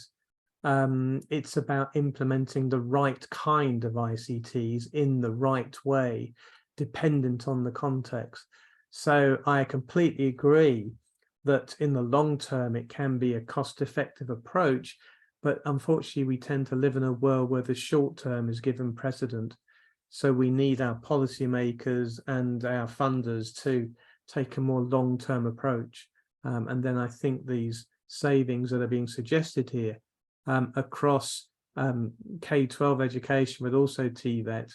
It's about implementing the right kind of ICTs in the right way, dependent on the context. So I completely agree that in the long term, it can be a cost-effective approach, but unfortunately, we tend to live in a world where the short term is given precedent. So we need our policymakers and our funders to take a more long-term approach. And then I think these savings that are being suggested here across K-12 education, but also TVET,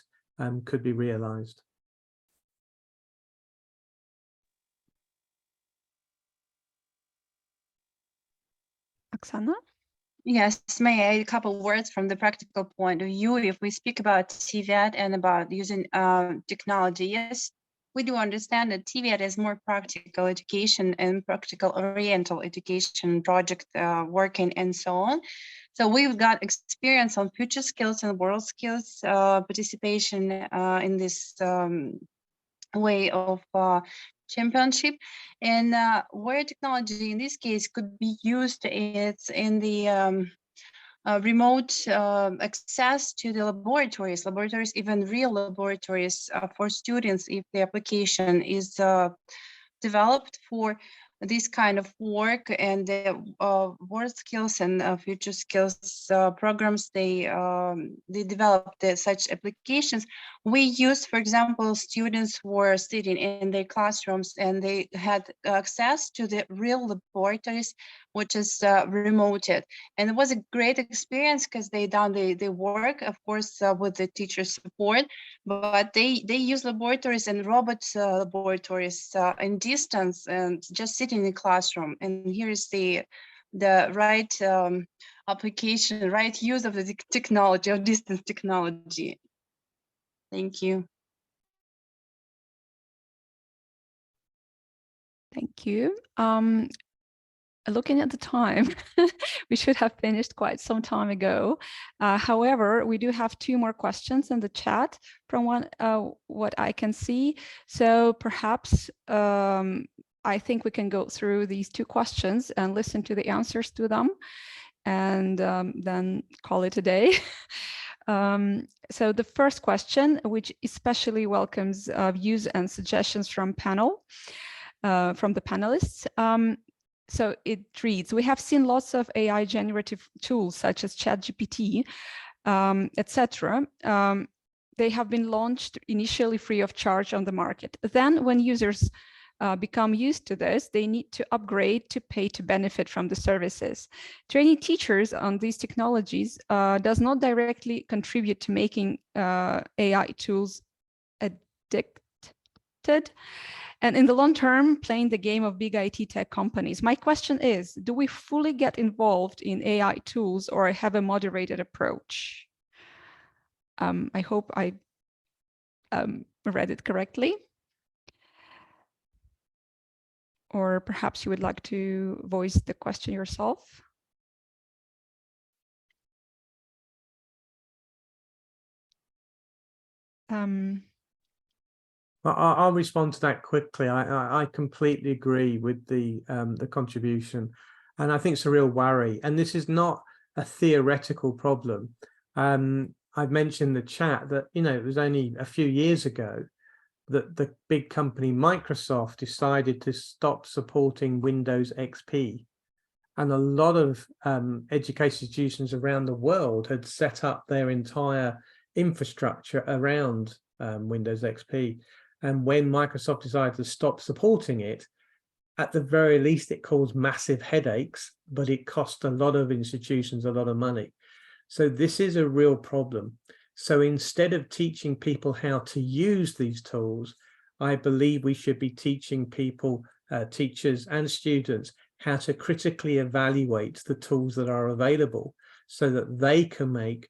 could be realized. Oksana? Yes, may I add a couple words from the practical point of view? If we speak about TVET and about using technology, yes, we do understand that TVET is more practical education and practical oriental education, project working and so on. So we've got experience on future skills and world skills participation in this way of championship, and where technology in this case could be used, it's in the remote access to the laboratories, even real laboratories for students, if the application is developed for this kind of work, and the world skills and future skills programs, they developed such applications. We use, for example, students were sitting in their classrooms and they had access to the real laboratories, which is remoted. And it was a great experience because they done the work, of course, with the teacher's support, but they use laboratories and robots laboratories in distance and just sitting in the classroom. And here is the right application, right use of the technology, of distance technology. Thank you. Thank you. Looking at the time, we should have finished quite some time ago. However, we do have two more questions in the chat from what I can see. So perhaps I think we can go through these two questions and listen to the answers to them, and then call it a day. So the first question, which especially welcomes views and suggestions from the panelists. So it reads, we have seen lots of AI generative tools such as ChatGPT, etc. they have been launched initially free of charge on the market. Then when users become used to this, they need to upgrade to pay to benefit from the services. Training teachers on these technologies does not directly contribute to making AI tools addicted, and in the long term, playing the game of big IT tech companies. My question is, do we fully get involved in AI tools or have a moderated approach? I hope I read it correctly. Or perhaps you would like to voice the question yourself. I'll respond to that quickly. I completely agree with the contribution, and I think it's a real worry. And this is not a theoretical problem. I've mentioned in the chat that it was only a few years ago that the big company Microsoft decided to stop supporting Windows XP, and a lot of education institutions around the world had set up their entire infrastructure around Windows XP. And when Microsoft decided to stop supporting it, at the very least, it caused massive headaches, but it cost a lot of institutions a lot of money. So this is a real problem. So instead of teaching people how to use these tools, I believe we should be teaching people, teachers and students, how to critically evaluate the tools that are available so that they can make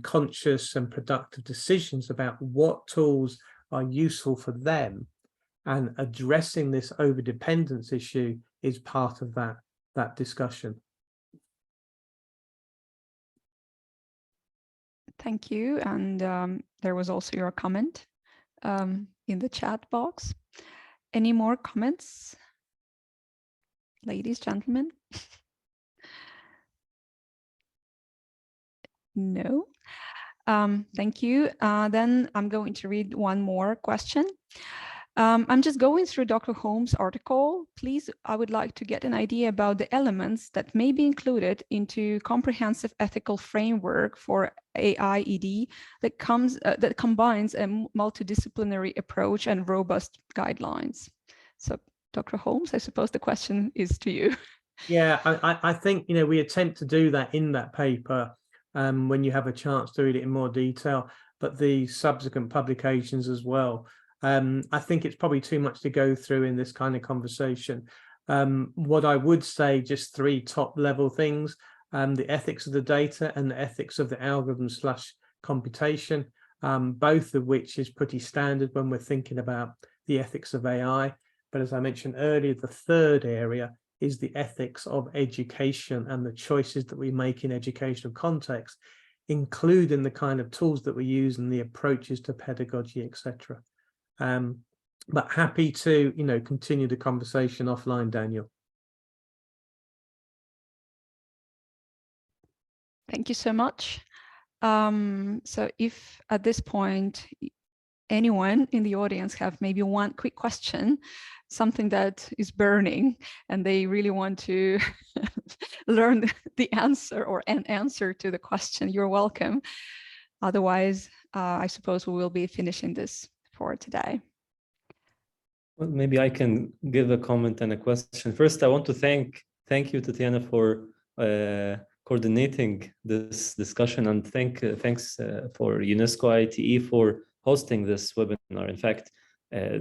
conscious and productive decisions about what tools are useful for them, and addressing this overdependence issue is part of that discussion. Thank you. And there was also your comment in the chat box. Any more comments, ladies, gentlemen? No. Thank you. Then I'm going to read one more question. I'm just going through Dr. Holmes' article. Please, I would like to get an idea about the elements that may be included into comprehensive ethical framework for AIED that combines a multidisciplinary approach and robust guidelines. So, Dr. Holmes, I suppose the question is to you. Yeah, I think we attempt to do that in that paper. When you have a chance to read it in more detail, but the subsequent publications as well. I think it's probably too much to go through in this kind of conversation. What I would say, just 3 top level things, the ethics of the data and the ethics of the algorithm/computation, both of which is pretty standard when we're thinking about the ethics of AI. But as I mentioned earlier, the third area is the ethics of education and the choices that we make in educational context, including the kind of tools that we use and the approaches to pedagogy, etc. But happy to, continue the conversation offline, Daniel. Thank you so much. So if at this point, anyone in the audience have maybe one quick question, something that is burning and they really want to learn the answer or an answer to the question, you're welcome. Otherwise, I suppose we will be finishing this for today. Well, maybe I can give a comment and a question. First, I want to thank you, Tatiana, for coordinating this discussion, and thanks for UNESCO IITE for hosting this webinar. In fact, I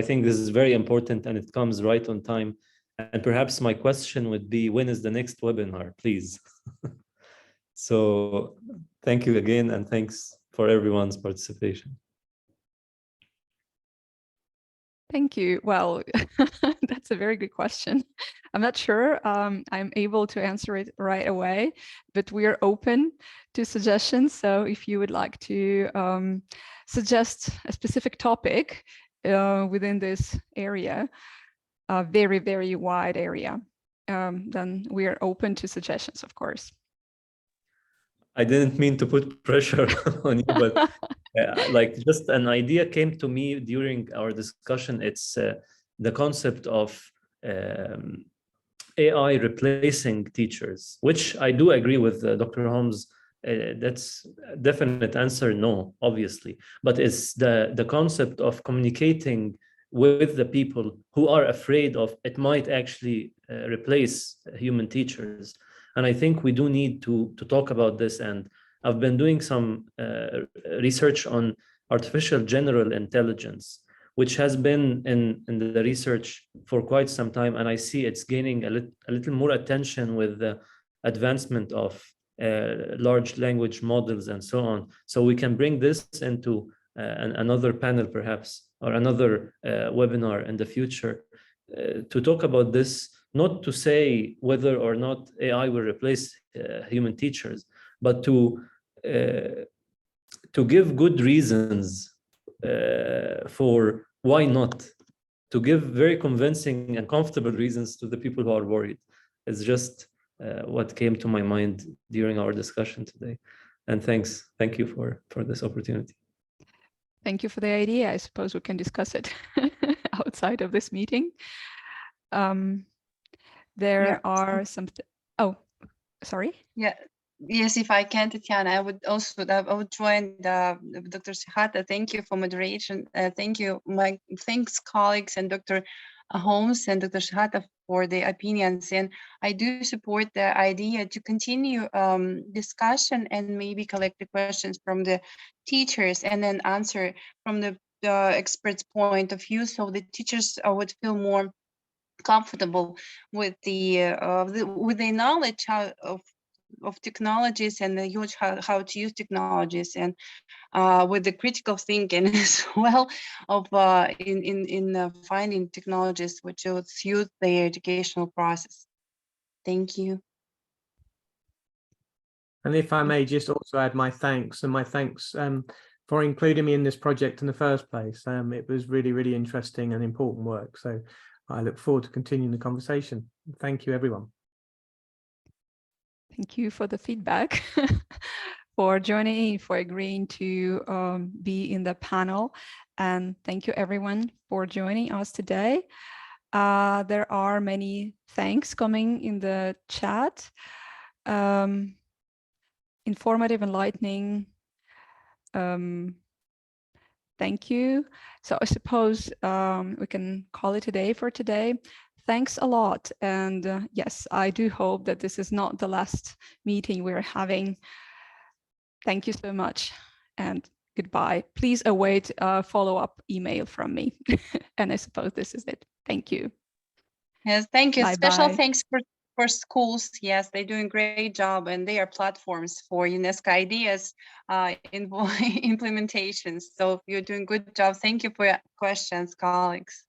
think this is very important, and it comes right on time. And perhaps my question would be, when is the next webinar, please? So thank you again, and thanks for everyone's participation. Thank you. Well, that's a very good question. I'm not sure I'm able to answer it right away, but we are open to suggestions. So if you would like to suggest a specific topic within this area, a very, very wide area, then we are open to suggestions, of course. I didn't mean to put pressure on you, but like just an idea came to me during our discussion. It's the concept of AI replacing teachers, which I do agree with Dr. Holmes' that's a definite answer, no, obviously. But it's the concept of communicating with the people who are afraid of it might actually replace human teachers. And I think we do need to talk about this. And I've been doing some research on artificial general intelligence, which has been in the research for quite some time. And I see it's gaining a little more attention with the advancement of large language models and so on. So we can bring this into another panel perhaps, or another webinar in the future to talk about this, not to say whether or not AI will replace human teachers, but to give good reasons for why not, to give very convincing and comfortable reasons to the people who are worried. It's just what came to my mind during our discussion today. And thank you for this opportunity. Thank you for the idea. I suppose we can discuss it outside of this meeting. There are some, oh, sorry. Yeah. Yes, if I can, Tatiana, I would join Dr. Shehata. Thank you for moderation. Thank you, thanks colleagues and Dr. Holmes and Dr. Shehata for the opinions. And I do support the idea to continue discussion and maybe collect the questions from the teachers and then answer from the experts' point of view, so the teachers would feel more comfortable with the knowledge of technologies and the huge how to use technologies, and with the critical thinking as well of in finding technologies which will suit their educational process. Thank you. And if I may just also add my thanks for including me in this project in the first place. It was really, really interesting and important work. So I look forward to continuing the conversation. Thank you, everyone. Thank you for the feedback, for joining, for agreeing to be in the panel. And thank you, everyone, for joining us today. There are many thanks coming in the chat. Informative, enlightening. Thank you. So I suppose we can call it a day for today. Thanks a lot. And yes, I do hope that this is not the last meeting we're having. Thank you so much and goodbye. Please await a follow-up email from me. And I suppose this is it. Thank you. Yes, thank you. Bye-bye. Special thanks for schools. Yes, they're doing a great job, and they are platforms for UNESCO ideas implementations. So you're doing a good job. Thank you for your questions, colleagues.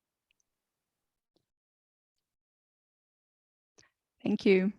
Thank you.